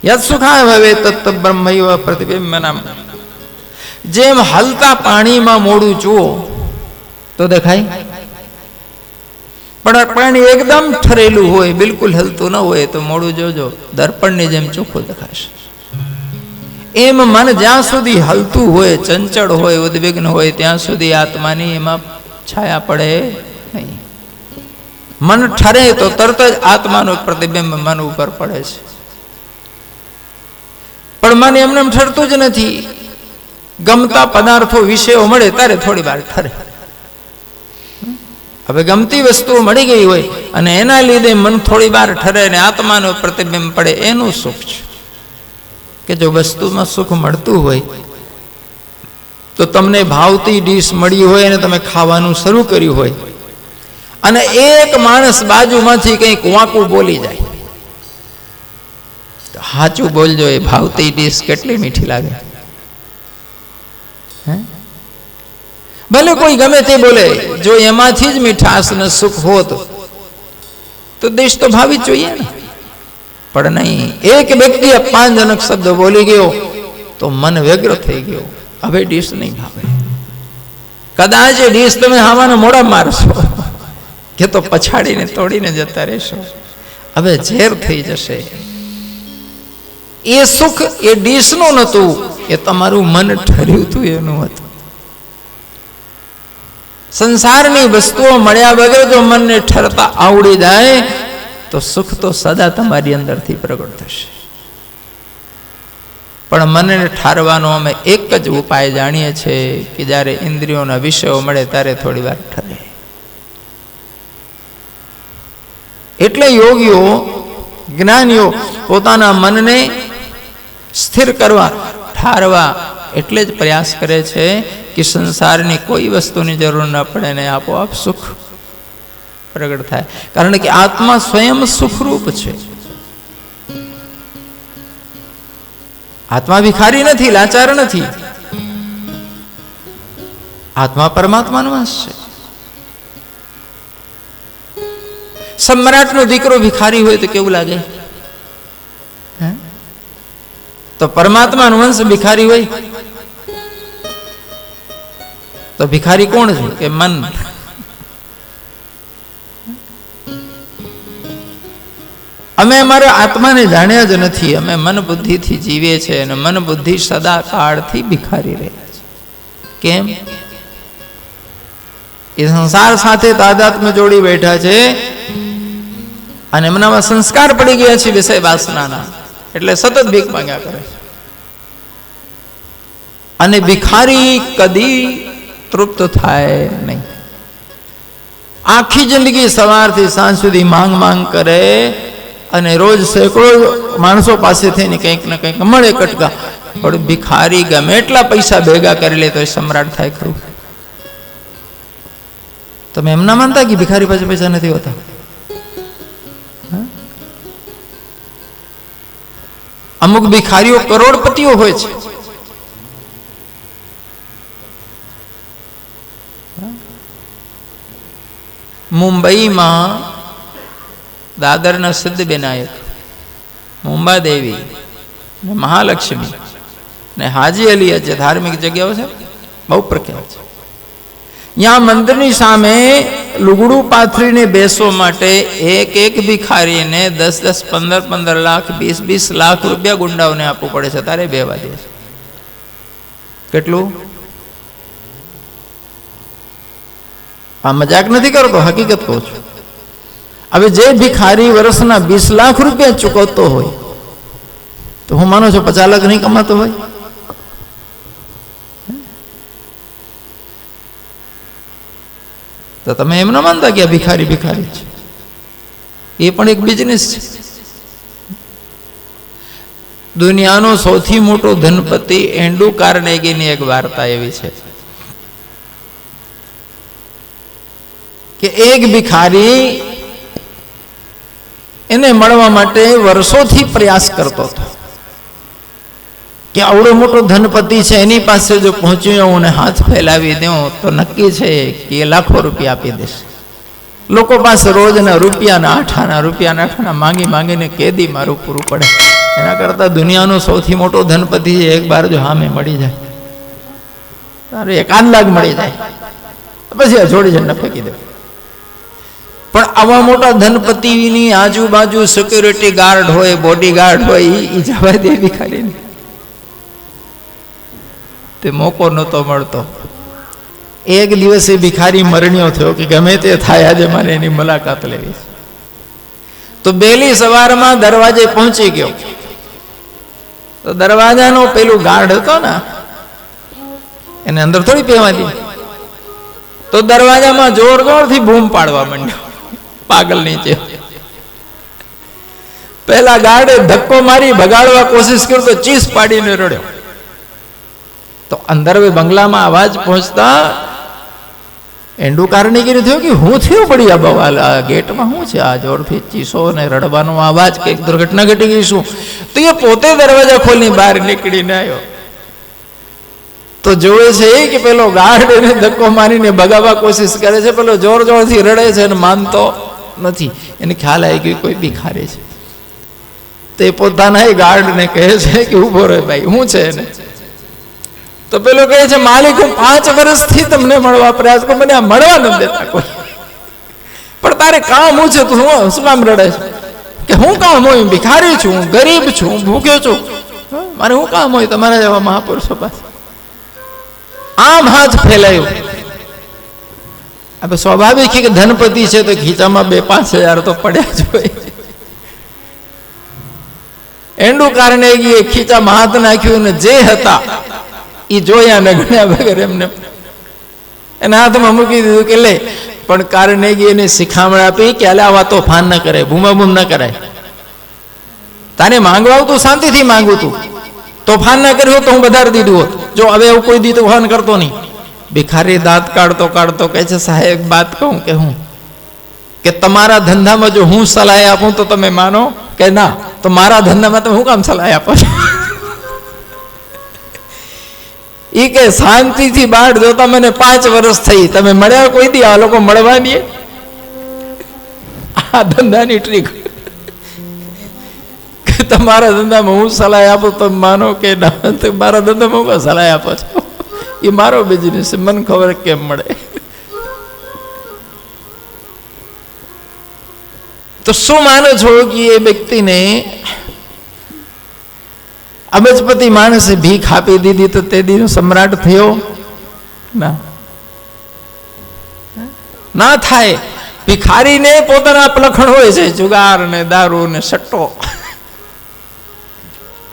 A: યદ સુખાય ભવે તત્ બ્રહ્મૈવ પ્રતિબિંબનમ. જેમ હલતા પાણીમાં મોડું જુઓ તો દેખાય, પણ પાણી એકદમ ઠરેલું હોય, બિલકુલ હલતું ન હોય તો મોડું જોજો દર્પણની જેમ ચોખ્ખું દેખાશે. એમ મન જ્યાં સુધી હલતું હોય, ચંચળ હોય, ઉદ્વિગ્ન હોય ત્યાં સુધી આત્માની એમાં છાયા પડે નહીં. મન ઠરે તો તરત જ આત્માનું પ્રતિબિંબ મન ઉપર પડે છે. પણ મન એમને ઠરતું જ નથી. ગમતા પદાર્થો વિષયો મળે ત્યારે થોડી વાર ઠરે. હવે ગમતી વસ્તુઓ મળી ગઈ હોય અને એના લીધે મન થોડી વાર ઠરે અને આત્માનું પ્રતિબિંબ પડે, એનું સુખ છે. કે જો વસ્તુમાં સુખ મળતું હોય તો તમને ભાવતી ડીશ મળી હોય અને તમે ખાવાનું શરૂ કર્યું હોય અને એક માણસ બાજુમાંથી કંઈક વાંકું બોલી જાય તો સાચું બોલજો, એ ભાવતી ડીશ કેટલી મીઠી લાગે. ભલે કોઈ ગમે તે બોલે, જો એમાંથી જ મીઠાશ ને સુખ હોત તો દેશ તો ભાવી જ જોઈએ ને. પણ નહીં, એક વ્યક્તિ અપમાનજનક શબ્દ બોલી ગયો તો મન વ્યગ્ર થઈ ગયો, હવે ડીશ નહીં ભાવે. કદાચ એ ડીશ તમે હાવાના મોડા મારશો કે તો પછાડીને તોડીને જતા રહેશો, હવે ઝેર થઈ જશે. એ સુખ એ ડીશનું નહોતું, એ તમારું મન ઠર્યું હતું એનું હતું. સંસારની વસ્તુઓ મળ્યા વગર જો મનને ઠરતા આવડી જાય તો સુખ તો સદા તમારી અંદરથી પ્રગટ થશે. પણ મનને ઠારવાનો અમે એક જ ઉપાય જાણીએ છીએ કે જ્યારે ઇન્દ્રિયોના વિષયો મળે ત્યારે થોડી વાર ઠરે. એટલે યોગીઓ જ્ઞાનીઓ પોતાના મનને સ્થિર કરવા, ઠારવા એટલે જ પ્રયાસ કરે છે કે સંસારની કોઈ વસ્તુની જરૂર ન પડે ને આપોઆપ સુખ પ્રગટ થાય. કારણ કે આત્મા સ્વયં સુખરૂપ છે. આત્મા ભિખારી નથી, લાચાર નથી. આત્મા પરમાત્માનો અંશ છે. સમ્રાટનો દીકરો ભિખારી હોય તો કેવું લાગે? તો પરમાત્માનો વંશ ભિખારી હોય તો ભિખારી કોણ છે? કે મન. અમે અમારા આત્માને જાણ્યા જ નથી. અમે મન બુદ્ધિથી જીવીએ છીએ અને મન બુદ્ધિ સદા કાળથી ભિખારી રહ્યા છે. કેમ? એ સંસાર સાથે તાદાત્મ્ય જોડી બેઠા છે અને એમનામાં સંસ્કાર પડી ગયા છે વિષય વાસનાના, એટલે સતત ભીખ માંગ્યા કરે છે. અને ભિખારી કદી તૃપ્ત થાય નહીં. આખી જિંદગી સવારથી સાંજ સુધી માંગ માંગ કરે અને રોજ સેંકડો માણસો પાસેથી કંઈક ને કંઈક મળે કટકા. પણ ભિખારી ગમે એટલા પૈસા ભેગા કરી લે તો એ સમ્રાટ થાય ખરું? તમે એમ ના માનતા કે ભિખારી પાસે પૈસા નથી હોતા? અમુક ભિખારીઓ કરોડપતિઓ હોય છે. મુંબઈમાં દાદરના સિદ્ધ વિનાયક, મુંબાદેવી ને મહાલક્ષ્મી ને હાજી અલી જે ધાર્મિક જગ્યાઓ છે બહુ પ્રખ્યાત છે. ત્યાં મંદિરની સામે લુગડું પાથરીને બેસવા માટે એક એક ભિખારીને 10-10, 15-15 લાખ, 20-20 લાખ રૂપિયા ગુંડાઓને આપવું પડે છે. તારે બેવા દે છે. કેટલું? આ મજાક નથી કરતો, હકીકત કહું છું. હવે જે ભિખારી વર્ષના 20 લાખ રૂપિયા ચૂકવતો હોય તો હું માનું છું 50 લાખ નહીં કમાતો હોય? તો તમે એમ ના માનતા કે આ ભિખારી ભિખારી છે? એ પણ એક બિઝનેસ છે. દુનિયાનો સૌથી મોટો ધનપતિ એન્ડ્રુ કાર્નેગીની એક વાર્તા એવી છે કે એક ભિખારી એને મળવા માટે વર્ષોથી પ્રયાસ કરતો હતો કે આવડો મોટો ધનપતિ છે, એની પાસે જો પહોંચ્યો અને હાથ ફેલાવી દઉં તો નક્કી છે કે એ લાખો રૂપિયા આપી દેશે. લોકો પાસે રોજના રૂપિયાના આઠાના માંગી માંગીને કેદી મારું પૂરું પડે. એના કરતા દુનિયાનો સૌથી મોટો ધનપતિ એક બાર જો હામે મળી જાય, તારે 1 લાખ મળી જાય પછી આ છોડી જઈને ફેંકી દે. પણ આવા મોટા ધનપતિની આજુબાજુ સિક્યુરિટી ગાર્ડ હોય, બોડી ગાર્ડ હોય, એ જવા દે ભિખારીને? તે મોકો નહોતો મળતો. એક દિવસે ભિખારી મરણ્યો થયો કે ગમે તે થાય આજે મારે એની મુલાકાત લેવી છે. તો વહેલી સવારમાં દરવાજે પહોંચી ગયો. તો દરવાજાનો પેલું ગાર્ડ હતો ને, એને અંદર થોડી પહેવા દે. તો દરવાજામાં જોર જોરથી બૂમ પાડવા માંડ્યો પાગલ નીચે. પેલા ગાર્ડે ધક્કો મારી ભગાડવા કોશિશ કરી તો ચીસ પાડીને રડ્યો. તો અંદર બંગલામાં અવાજ પહોંચતા એન્ડ્રુ કાર્નેગીને થયો કે હું થયો પડી આ બવાલ, આ ગેટમાં શું છે? આ જોરથી ચીસો ને રડવાનો અવાજ, કંઈક દુર્ઘટના ઘટી ગઈ શું? તો એ પોતે દરવાજા ખોલીને બહાર નીકળીને આવ્યો. તો જોવે છે કે પેલો ગાર્ડ એને ધક્કો મારીને ભગાવવા કોશિશ કરે છે, પેલો જોર જોરથી રડે છે અને માનતો નથી. એને ખ્યાલ આવી ગયો કોઈ ભિખારી છે. તે પોતાના એ ગાર્ડને કહે છે કે ઉભો રહે ભાઈ, શું છે એને? તો પેલો કહે છે માલિક, હું 5 વર્ષથી તમને મળવા પ્રયાસ કરું, મને આ મળવા નથી દેતા કોઈ. પણ તારે કામ શું છે? તું શું કામ રડે છે? કે હું કામ હોય? ભિખારી છું, ગરીબ છું, ભૂખ્યો છું, મારે શું કામ હોય તમારા જેવા મહાપુરુષો પાસે? આમ હાથ ફેલાયો. હવે સ્વાભાવિક છે કે ધનપતિ છે તો ખીચામાં 2-5 હજાર તો પડ્યા જ હોય. એન્ડ્રુ કાર્નેગીએ ખીચામાં હાથ નાખ્યું ને જે હતા એ જોયા ને ગણ્યા વગર એમને એના હાથમાં મૂકી દીધું કે લે. પણ કાર્નેગી એને શિખામણ આપી કે આવા તોફાન ન કરે, બૂમાબૂમ ન કરાય. તારે માંગવા તું શાંતિથી માંગવું તું, તોફાન ના કર્યું તો હું વધારી દીધું હોત. જો હવે એવું કોઈ દી તોફાન કરતો નહીં. ભિખારી દાંત કાઢતો કાઢતો કહે છે, સાહેબ એક વાત કહું કે હું કે તમારા ધંધામાં જો હું સલાહ આપું તો તમે માનો કે ના, તો મારા ધંધામાં તમે શું કામ સલાહ આપો છો? એ કે શાંતિથી બાળ જોતા મને 5 વર્ષ થઈ, તમે મળ્યા કોઈ દી? આ લોકો મળવા દે? આ ધંધાની ટ્રીક. તમારા ધંધામાં હું સલાહ આપું તો માનો કે ના, તો મારા ધંધામાં હું સલાહ આપો છો? એ મારો બિઝનેસ, મને ખબર કેમ મળે. તો શું માનો છો કે એ વ્યક્તિને અબજપતિ માણસે ભીખ આપી દીધી તો તે દીનો સમ્રાટ થયો? ના થાય. ભિખારીને પોતાના લખણ હોય છે, જુગાર ને દારૂ ને સટ્ટો.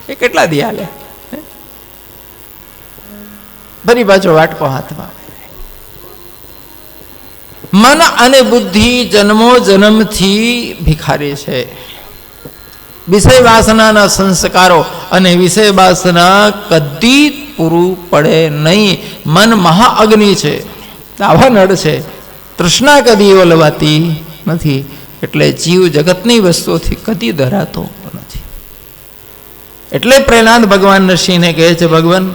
A: એ કેટલા દી હાલે? ફરી પાછો વાટકો હાથમાં. મન અને બુદ્ધિ જન્મો જન્મથી ભિખારી છે. વિષય વાસનાના સંસ્કારો અને વિષય વાસના કદી પૂરું પડે નહીં. મન મહાઅગ્નિ છે, દાવાનળ છે, તૃષ્ણા કદી ઓલવાતી નથી. એટલે જીવ જગતની વસ્તુઓથી કદી ધરાતો નથી. એટલે પ્રહલાદ ભગવાન નરસિંહને કહે છે, ભગવાન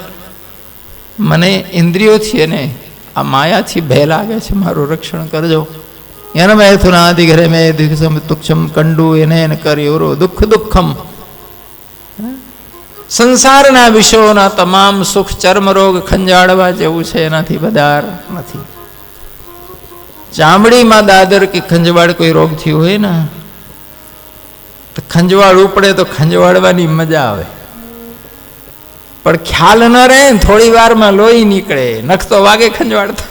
A: મને ઇન્દ્રિયોથી અને આ માયાથી ભય લાગે છે, મારું રક્ષણ કરજો. એને મેં થુનાદિ ઘરે મેં દુઃખમ તુક્ષમ કંડુ એને કર્યો દુઃખ દુઃખમ. સંસારના વિષયોના તમામ સુખ ચર્મરોગ ખંજાળવા જેવું છે, એનાથી વધાર નથી. ચામડીમાં દાદર કે ખંજવાળ કોઈ રોગ થયો હોય ને, તો ખંજવાળ ઉપડે તો ખંજવાળવાની મજા આવે, પણ ખ્યાલ ન રહે, થોડી વારમાં લોહી નીકળે. નખ તો વાગે ખંજવાળતા,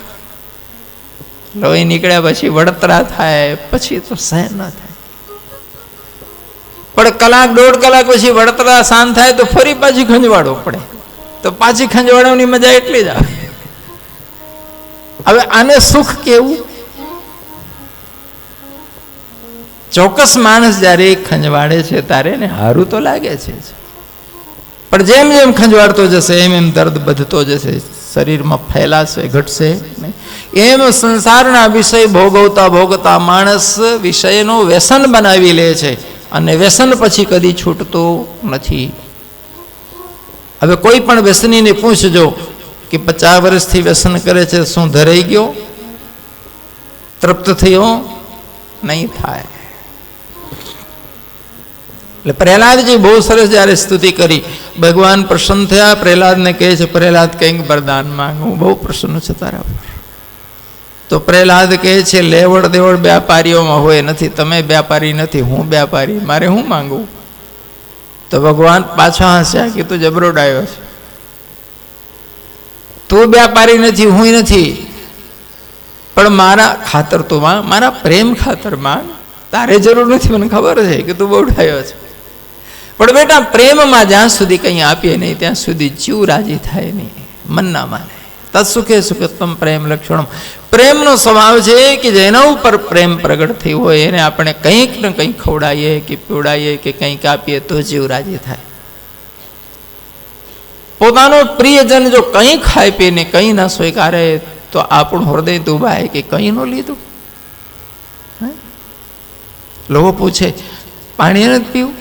A: લોહી નીકળ્યા પછી વળતરા થાય, પછી તો સહન ન થાય. પણ કલાક 1.5 કલાક પછી વળતરા શાંત થાય તો ફરી પાછી ખંજવાળો પડે, તો પાછી ખંજવાળવાની મજા એટલી જ આવે. હવે આને સુખ કેવું? ચોક્કસ માણસ જ્યારે ખંજવાળે છે ત્યારે ને હારું તો લાગે છે, પણ જેમ જેમ ખંજવાળતો જશે એમ એમ દર્દ વધતો જશે, શરીરમાં ફેલાશે, ઘટશે. એમ સંસારના વિષય ભોગવતા ભોગતા માણસ વિષયનો વ્યસન બનાવી લે છે, અને વ્યસન પછી કદી છૂટતો નથી. હવે કોઈ પણ વ્યસનીને પૂછજો કે 50 વર્ષથી વ્યસન કરે છે, શું ધરાઈ ગયો, તૃપ્ત થયો? નહીં થાય. એટલે પ્રહલાદજી બહુ સરસ જ્યારે સ્તુતિ કરી, ભગવાન પ્રસન્ન થયા. પ્રહલાદને કહે છે, પ્રહલાદ કંઈક વરદાન માંગ, હું બહુ પ્રસન્ન છું તારા પર. તો પ્રહલાદ કહે છે, લેવડ દેવડ વ્યાપારીઓમાં હોય નથી, તમે વ્યાપારી નથી, હું વ્યાપારી, મારે હું માંગવું? તો ભગવાન પાછા હસ્યા કે તું જબરો ડાયો છે, તું વ્યાપારી નથી, હું નથી, પણ મારા ખાતર તું માંગ, મારા પ્રેમ ખાતર માંગ. તારે જરૂર નથી, મને ખબર છે કે તું બહુ ડાયો છે, પણ બેટા પ્રેમમાં જ્યાં સુધી કંઈ આપીએ નહીં ત્યાં સુધી જીવ રાજી થાય નહીં, મન ના માને. તત્સુખે સુખતમ પ્રેમ લક્ષણમ. પ્રેમનો સ્વભાવ છે કે જેના ઉપર પ્રેમ પ્રગટ થયું હોય એને આપણે કંઈક ને કંઈક ખવડાવીએ કે પીવડાવીએ કે કંઈક આપીએ તો જીવ રાજી થાય. પોતાનો પ્રિયજન જો કંઈ ખાઈ પીને કંઈ ના સ્વીકારે તો આપણું હૃદય દુભાય કે કંઈ ન લીધું. લોકો પૂછે, પાણી નથી પીવું?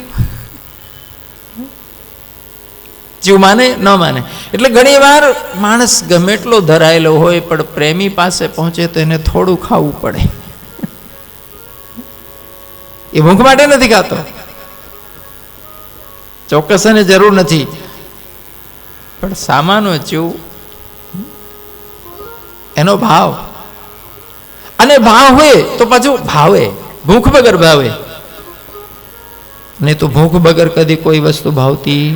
A: જીવ માને ન માને. એટલે ઘણી વાર માણસ ગમે એટલો ધરાયેલો હોય પણ પ્રેમી પાસે પહોંચે તો એને થોડું ખાવું પડે. એ ભૂખ માટે નથી ખાતો, ચોક્કસ એને જરૂર નથી, પણ સામાનો જીવ એનો ભાવ, અને ભાવ હોય તો પાછું ભાવે, ભૂખ વગર ભાવે. નહીં તો ભૂખ વગર કદી કોઈ વસ્તુ ભાવતી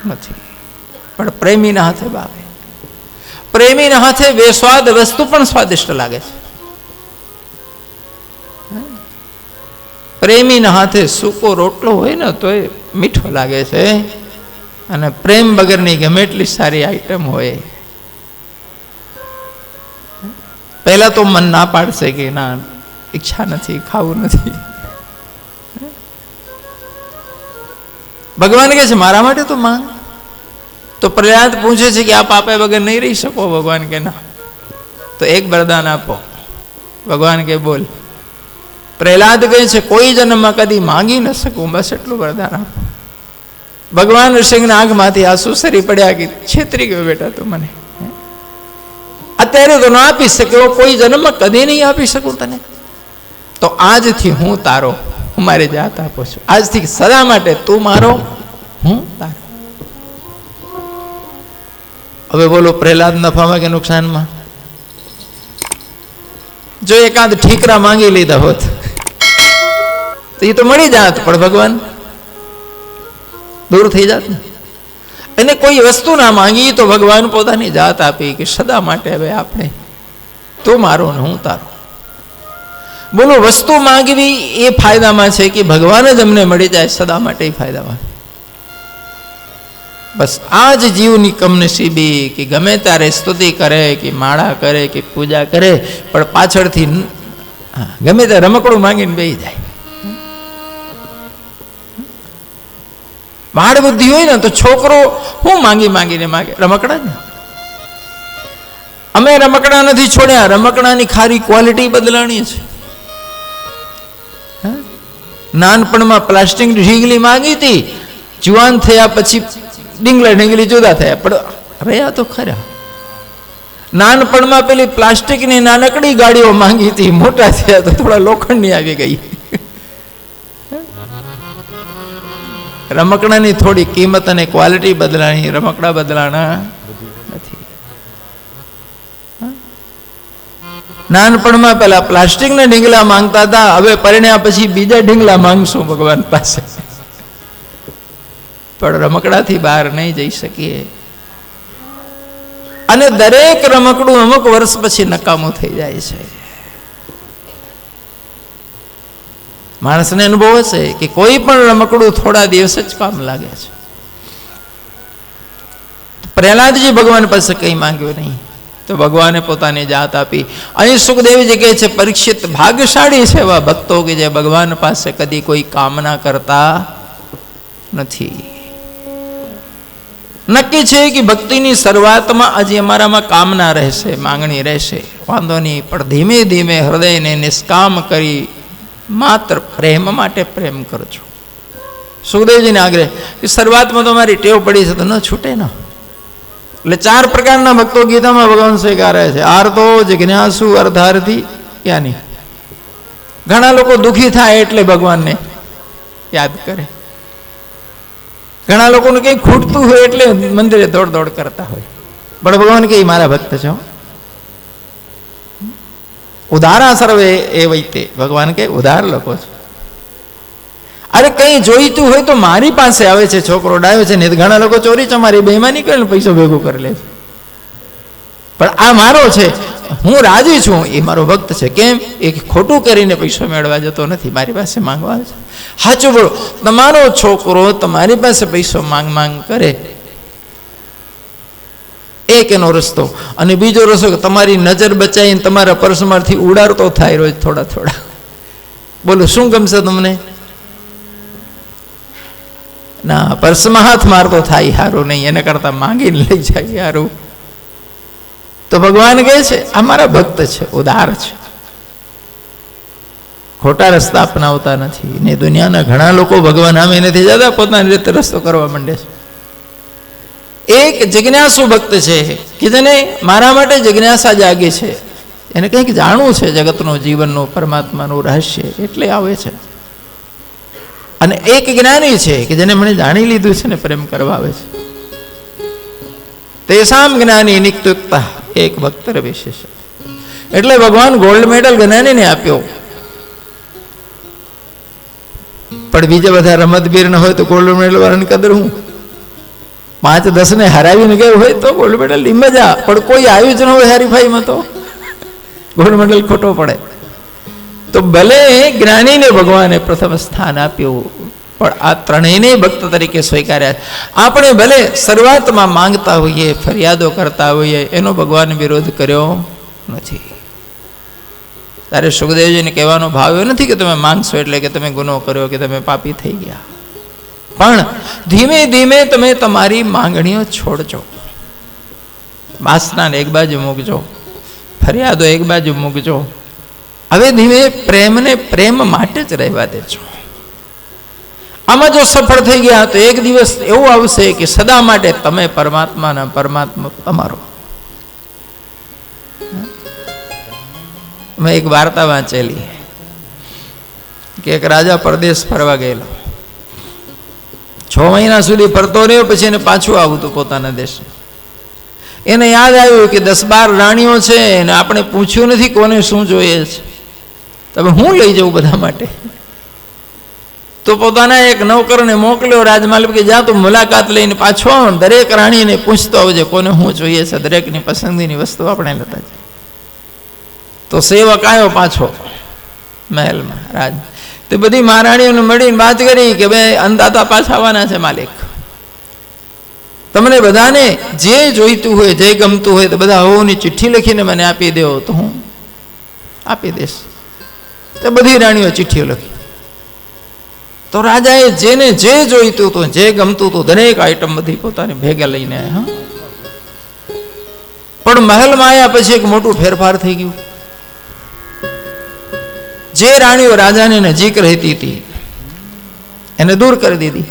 A: નથી, પણ પ્રેમીના હાથે ભાવે. પ્રેમીના હાથે બેસ્વાદ વસ્તુ પણ સ્વાદિષ્ટ લાગે છે. પ્રેમીના હાથે સૂકો રોટલો હોય ને તો એ મીઠો લાગે છે, અને પ્રેમ વગરની ગમે એટલી સારી આઈટમ હોય, પહેલા તો મન ના પાડશે કે ના ઈચ્છા નથી, ખાવું નથી. ભગવાન કહે છે મારા માટે તો માંગ, તો પ્રહલાદ પૂછે છે કે આપ આપે વગર નહીં રહી શકો? ભગવાન કે ના. તો એક વરદાન આપો. ભગવાન કે બોલ. પ્રહલાદ કહે છે કોઈ જન્મમાં કદી માંગી ન શકું, બસ એટલું વરદાન આપો. ભગવાન ઋષિના આંખમાંથી આંસુ સરી પડ્યા કે છેતરી ગયો બેટા તું મને. અત્યારે તો ન આપી શકે, કોઈ જન્મમાં કદી નહીં આપી શકું તને. તો આજથી હું તારો, હું મારી જાત આપું છું. આજથી સદા માટે તું મારો, હું તારો. હવે બોલો પ્રહલાદ નફામાં કે નુકસાનમાં? જો એકાદ ઠીકરા માંગી લીધા હોત તો એ તો મળી જાત, પણ ભગવાન દૂર થઈ જાત ને. એને કોઈ વસ્તુ ના માંગી તો ભગવાન પોતાની જાત આપી કે સદા માટે હવે આપણે તું મારો ને હું તારો. બોલો વસ્તુ માંગવી એ ફાયદામાં છે કે ભગવાન જ અમને મળી જાય સદા માટે ફાયદામાં? બસ આ જ જીવની કમનસીબી કે ગમે ત્યારે સ્તુતિ કરે કે માળા કરે કે પૂજા કરે, પણ પાછળથી ગમે ત્યારે રમકડું માંગીને બેસી જાય. બાળ બુદ્ધિ હોય ને તો છોકરો હું માંગી માંગીને માગે? રમકડા જ ને. અમે રમકડા નથી છોડ્યા, રમકડાની ખારી ક્વોલિટી બદલાણી છે. નાનપણમાં પ્લાસ્ટિક ઢીંગલી માંગી હતી, જુવાન થયા પછી ડીંગલા ઢીંગલી જુદા થયા, પણ રહ્યા તો ખરા. નાનપણમાં પેલી પ્લાસ્ટિકની નાનકડી ગાડીઓ માંગી હતી, મોટા થયા તો થોડા લોખંડની આવી ગઈ. રમકડાની થોડી કિંમત અને ક્વોલિટી બદલાણી, રમકડા બદલાણા નથી. નાનપણમાં પેલા પ્લાસ્ટિકના ઢીંગલા માંગતા હતા, હવે પરિણ્યા પછી બીજા ઢીંગલા માંગશું ભગવાન પાસે. પણ રમકડાથી બહાર નહીં જઈ શકીએ. અને દરેક રમકડું અમુક વર્ષ પછી નકામું થઈ જાય છે. માણસને અનુભવ હશે કે કોઈ પણ રમકડું થોડા દિવસ જ કામ લાગે છે. પ્રહલાદજી ભગવાન પાસે કંઈ માંગ્યું નહીં, તો ભગવાને પોતાની જાત આપી. અહીં સુખદેવજી કહે છે પરીક્ષિત ભાગ્યશાળી છે એવા ભક્તો કે જે ભગવાન પાસે કદી કોઈ કામના કરતા નથી. નક્કી છે કે ભક્તિની શરૂઆતમાં હજી અમારામાં કામના રહેશે, માંગણી રહેશે, વાંધો નહીં, પણ ધીમે ધીમે હૃદયને નિષ્કામ કરી માત્ર પ્રેમ માટે પ્રેમ કરજો. સુખદેવજીને આગ્રહ કે શરૂઆતમાં તો મારી ટેવ પડી છે તો ન છૂટે ને. એટલે 4 પ્રકારના ભક્તો ગીતામાં ભગવાન સ્વીકારે છે. આર્તો, જિજ્ઞાસુ, અર્ધાર્થી, જ્ઞાની. ઘણા લોકો દુઃખી થાય એટલે ભગવાનને યાદ કરે. ઘણા લોકોને કંઈ ખૂટતું હોય એટલે મંદિરે દોડ દોડ કરતા હોય, પણ ભગવાન કે મારા ભક્ત છો. ઉદારા સર્વે એ વૈતે, ભગવાન કે ઉદાર લોકો છે. અરે કંઈ જોઈતું હોય તો મારી પાસે આવે છે. છોકરો ડાયો છે ને, ઘણા લોકો ચોરી ચમારી બેઈમાની કરે ને પૈસો ભેગું કરી લે છે, પણ આ મારો છે, હું રાજી છું, એ મારો ભક્ત છે. કેમ? એ ખોટું કરીને પૈસો મેળવા જતો નથી, મારી પાસે માંગવા છે. સાચું બોલો, તમારો છોકરો તમારી પાસે પૈસો માંગ માંગ કરે, એક એનો રસ્તો. અને બીજો રસ્તો કે તમારી નજર બચાવીને તમારા પર્સમાંથી ઉડાડતો થાય રોજ થોડા થોડા. બોલો શું ગમશે તમને? ના, પર્સમાં હાથ મારતો થાય સારું નહીં, એને કરતા માંગીને લઈ જાય સારું. તો ભગવાન કહે છે આ મારા ભક્ત છે, ઉદાર છે, ખોટા રસ્તા અપનાવતા નથી. ને દુનિયાના ઘણા લોકો ભગવાન આમે નથી જતા, પોતાની રીતે રસ્તો કરવા માંડે છે. એક જિજ્ઞાસુ ભક્ત છે કે જેને મારા માટે જિજ્ઞાસા જાગી છે, એને કંઈક જાણવું છે જગતનું, જીવનનું, પરમાત્માનું રહસ્ય, એટલે આવે છે. અને એક જ્ઞાની છે કે જેને મને જાણી લીધું છે ને પ્રેમ કરવા આવે છે. તેસામ જ્ઞાની નિક્તુક્તા એક ભક્તર વિશેષ. એટલે ભગવાન ગોલ્ડ મેડલ જ્ઞાનીને આપ્યો, પણ બીજા બધા રમતવીર ન હોય તો ગોલ્ડ મેડલ વાળાની કદર હું? 5-10 ને હરાવીને ગયો હોય તો ગોલ્ડ મેડલ ની મજા, પણ કોઈ આવ્યું જ ન હોય હરીફાઈમાં તો ગોલ્ડ મેડલ ખોટો પડે. તો ભલે જ્ઞાનીને ભગવાને પ્રથમ સ્થાન આપ્યું, પણ આ ત્રણેયને ભક્ત તરીકે સ્વીકાર્યા. આપણે ભલે શરૂઆતમાં માંગતા હોઈએ, ફરિયાદો કરતા હોઈએ, એનો ભગવાન વિરોધ કર્યો નથી. ત્યારે સુખદેવજીને કહેવાનો ભાવ એવો નથી કે તમે માંગશો એટલે કે તમે ગુનો કર્યો કે તમે પાપી થઈ ગયા. પણ ધીમે ધીમે તમે તમારી માંગણીઓ છોડજો. વાસનાને એક બાજુ મૂકજો, ફરિયાદો એક બાજુ મૂકજો. હવે ધીમે પ્રેમને પ્રેમ માટે જ રહેવા દેજો. આમાં જો સફળ થઈ ગયા તો એક દિવસ એવું આવશે કે સદા માટે તમે પરમાત્માના, પરમાત્મા તમારો. મેં એક વાર્તા વાંચેલી કે એક રાજા પરદેશ ફરવા ગયેલો. 6 મહિના સુધી ફરતો રહ્યો, પછી એને પાછું આવતું પોતાના દેશ. એને યાદ આવ્યું કે 10-12 રાણીઓ છે અને આપણે પૂછ્યું નથી કોને શું જોઈએ છે, તમે હું લઈ જાઉં બધા માટે. તો પોતાના એક નૌકરને મોકલ્યો રાજમાલિક કે જા તું મુલાકાત લઈને પાછો આવ, દરેક રાણીને પૂછતો આવજે કોને શું જોઈએ છે, દરેકની પસંદગીની વસ્તુ આપણે લેતા જાય. તો સેવક આવ્યો પાછો મહેલમાં રાજ. તે બધી મહારાણીઓને મળીને વાત કરી કે ભાઈ અંદાતા પાછા આવવાના છે માલિક, તમને બધાને જે જોઈતું હોય, જે ગમતું હોય તો બધા હોની ચિઠ્ઠી લખીને મને આપી દો તો હું આપી દઈશ. તો બધી રાણીઓ ચિઠ્ઠીઓ લખી. તો રાજાએ જેને જે જોઈતું હતું, જે ગમતું હતું, દરેક આઈટમ બધી પોતાની ભેગા લઈને આવ્યા. પણ મહેલમાં આવ્યા પછી એક મોટું ફેરફાર થઈ ગયું. જે રાણીઓ રાજાની નજીક રહેતી હતી એને દૂર કરી દીધી,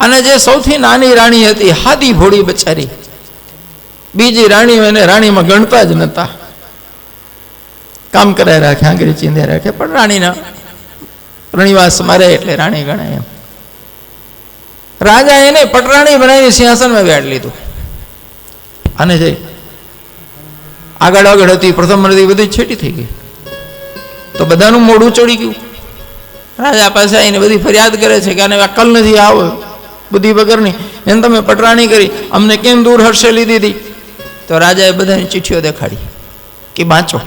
A: અને જે સૌથી નાની રાણી હતી, હાદી ભોળી બચારી, બીજી રાણીઓ એને રાણીમાં ગણતા જ નતા. કામ કરાય રાખે, આંગળી ચીંધે રાખે, પણ રાણીના રણિવાસ મારે એટલે રાણી ગણાય એમ. રાજા એને પટરાણી બનાવી સિંહાસનમાં બેઠ લીધું. અને જે આગળ આગળ હતી પ્રથમ હતી બધી છેટી થઈ ગઈ. તો બધાનું મોઢું ચડી ગયું. રાજા પાસે આવીને બધી ફરિયાદ કરે છે કે આને અક્કલ નથી, આવો બુદ્ધિ વગરની, એને તમે પટરાણી કરી, અમને કેમ દૂર હર્ષેલી દીધી. તો રાજાએ બધાની ચિઠ્ઠીઓ દેખાડી કે વાંચો,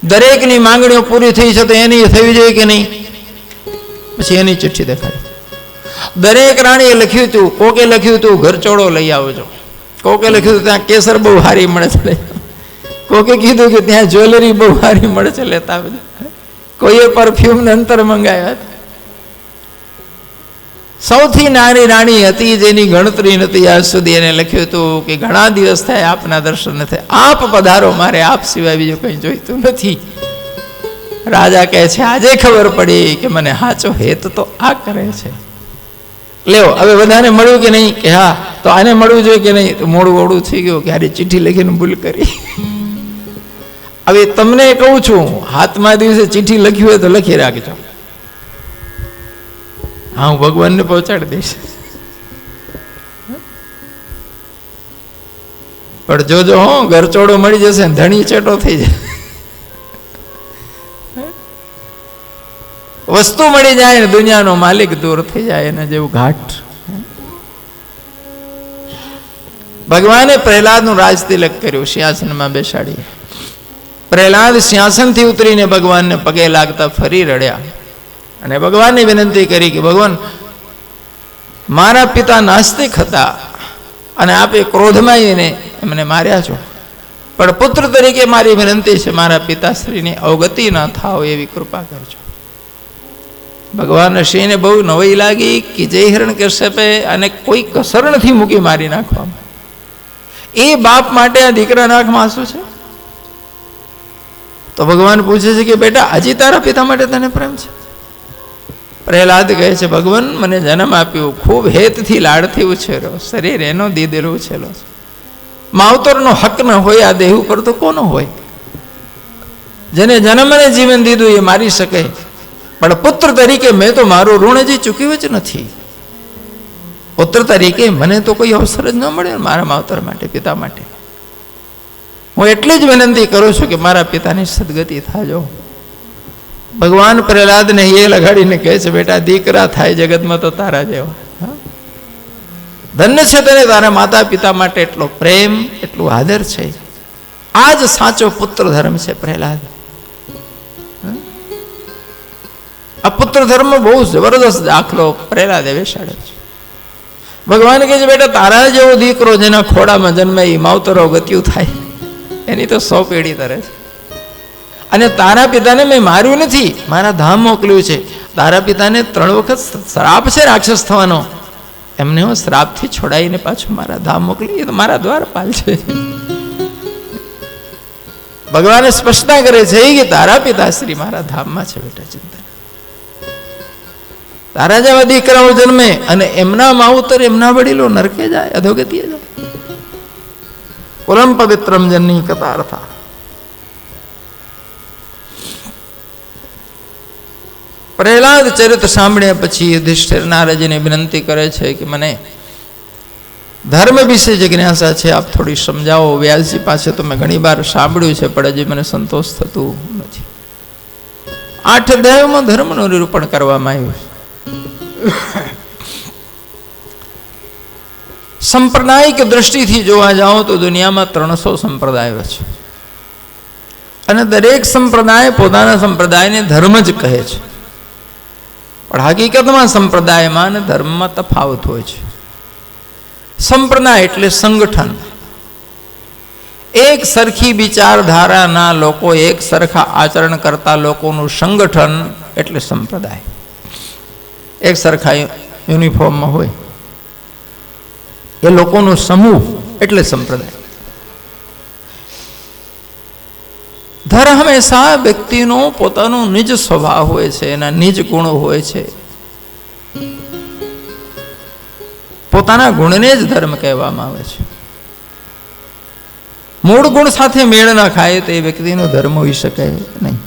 A: દરેકની માંગણીઓ પૂરી થઈ છે તો એની થવી જોઈએ કે નહીં. પછી એની ચિઠ્ઠી દેખાડી. દરેક રાણીએ લખ્યું હતું, કોકે લખ્યું હતું ઘરચોળો લઈ આવજો, કોકે લખ્યું હતું ત્યાં કેસર બહુ સારી મળે છે, કોકે કીધું કે ત્યાં જ્વેલરી બહુ સારી મળે છે લેતા આવજો, કોઈએ પરફ્યુમ ને અંતર મંગાવ્યા. સૌથી નાની રાણી હતી જેની ગણતરી નથી આજ સુધી, એને લખ્યું હતું કે ઘણા દિવસ થાય આપના દર્શન નથી, આપ પધારો, મારે આપ સિવાય બીજું કંઈ જોઈતું નથી. રાજા કહે છે આજે ખબર પડી કે મને સાચો હેત તો આ કરે છે. લેવો હવે બધાને મળ્યું કે નહીં, કે હા. તો આને મળવું જોઈએ કે નહીં, તો મોડું ઓડું થઈ ગયું કે આરી ચિઠ્ઠી લખીને ભૂલ કરી. હવે તમને કહું છું, હાથમાં દિવસે ચિઠ્ઠી લખી હોય તો લખી રાખજો, હા હું ભગવાનને પહોંચાડી દઈશ. પણ જોજો હો, ઘરચોડો મળી જશે ને ધણી ચેટો થઈ જાય. વસ્તુ મળી જાય ને દુનિયાનો માલિક દૂર થઈ જાય, એના જેવું ઘાટ. ભગવાને પ્રહલાદનું રાજ તિલક કર્યું, સિંહાસનમાં બેસાડી. પ્રહલાદ સિંહાસનથી ઉતરીને ભગવાનને પગે લાગતા ફરી રડ્યા અને ભગવાનને વિનંતી કરી કે ભગવાન, મારા પિતા નાસ્તિક હતા અને આપે ક્રોધમાં એને એમને માર્યા છો, પણ પુત્ર તરીકે મારી વિનંતી છે, મારા પિતાશ્રીની અવગતિ ન થાવ એવી કૃપા કરજો. ભગવાન શ્રીને બહુ નવાઈ લાગી કે જય હિરણ્યકશ્યપે અને કોઈ કસર નથી મૂકી મારી નાખવામાં. એ બાપ માટે આ દીકરાના આંખમાં આંસુ છે. તો ભગવાન પૂછે છે કે બેટા હજી તારા પિતા માટે તને પ્રેમ છે? પ્રહલાદ કહે છે ભગવાન મને જન્મ આપ્યો, ખૂબ હેતથી લાડથી ઉછેર્યો, શરીર એનો દીધેલો ઉછેલો છે, માવતરનો હક ન હોય આ દેહ ઉપર તો કોનો હોય? જેને જન્મ અને જીવન દીધું એ મારી શકે, પણ પુત્ર તરીકે મેં તો મારું ઋણ હજી ચૂક્યું જ નથી. પુત્ર તરીકે મને તો કોઈ અવસર જ ન મળે મારા માવતર માટે, પિતા માટે. હું એટલી જ વિનંતી કરું છું કે મારા પિતાની સદગતિ થાજો. ભગવાન પ્રહલાદને એ લગાડીને કહે છે બેટા દીકરા થાય જગતમાં તો તારા જેવા. ધન્ય છે તને તારા માતા પિતા માટે એટલો પ્રેમ, એટલું આદર છે. આ જ સાચો પુત્ર ધર્મ છે પ્રહલાદ. આ પુત્ર ધર્મ બહુ જબરદસ્ત દાખલો પ્રહલાદે બેસાડ્યો છે. ભગવાન કહે છે બેટા તારા જેવો દીકરો જેના ખોડામાં જન્મે એ માવતરો ગત્યું થાય, એની તો 100 પેઢી તરે છે. અને તારા પિતાને મેં માર્યું નથી, મારા ધામ મોકલ્યું છે. તારા પિતાને 3 વખત શ્રાપ છે રાક્ષસ થવાનો, એમને હું શ્રાપથી છોડાઈને પાછું મારા ધામ મોકલી, એ તો મારા દ્વારપાલ છે. ભગવાને સ્પષ્ટતા કરે છે કે તારા પિતાશ્રી મારા ધામમાં છે બેટા, ચિંતા. તારા જેવા દીકરાઓ જન્મે અને એમના માવતર એમના વડીલો નરકે જાય, અધોગતિએ જાય. પરમ પવિત્રમ જનની કથાર્થા. પ્રહલાદ ચરિત સાંભળ્યા પછી યુધિષ્ઠિર નારદજીને વિનંતી કરે છે કે મને ધર્મ વિશે જિજ્ઞાસા છે, આપ થોડી સમજાવો. વ્યાસજી પાસે તો મેં ઘણી વાર સાંભળ્યું છે, પણ હજી મને સંતોષ થતું નથી. 8 અધ્યાયોમાં ધર્મનું નિરૂપણ કરવામાં આવ્યું છે. સંપ્રદાયિક દ્રષ્ટિથી જોવા જાઓ તો દુનિયામાં 300 સંપ્રદાયો છે, અને દરેક સંપ્રદાય પોતાના સંપ્રદાયને ધર્મ જ કહે છે, પણ હકીકતમાં સંપ્રદાયમાં અને ધર્મમાં તફાવત હોય છે. સંપ્રદાય એટલે સંગઠન, એક સરખી વિચારધારાના લોકો, એક સરખા આચરણ કરતા લોકોનું સંગઠન એટલે સંપ્રદાય. એક સરખા યુનિફોર્મમાં હોય એ લોકોનો સમૂહ એટલે સંપ્રદાય. ધર્મ હંમેશા વ્યક્તિનો પોતાનો નિજ સ્વભાવ હોય છે, એના નિજ ગુણો હોય છે. પોતાના ગુણને જ ધર્મ કહેવામાં આવે છે. મૂળ ગુણ સાથે મેળ ન ખાય તો એ વ્યક્તિનો ધર્મ હોઈ શકે નહીં.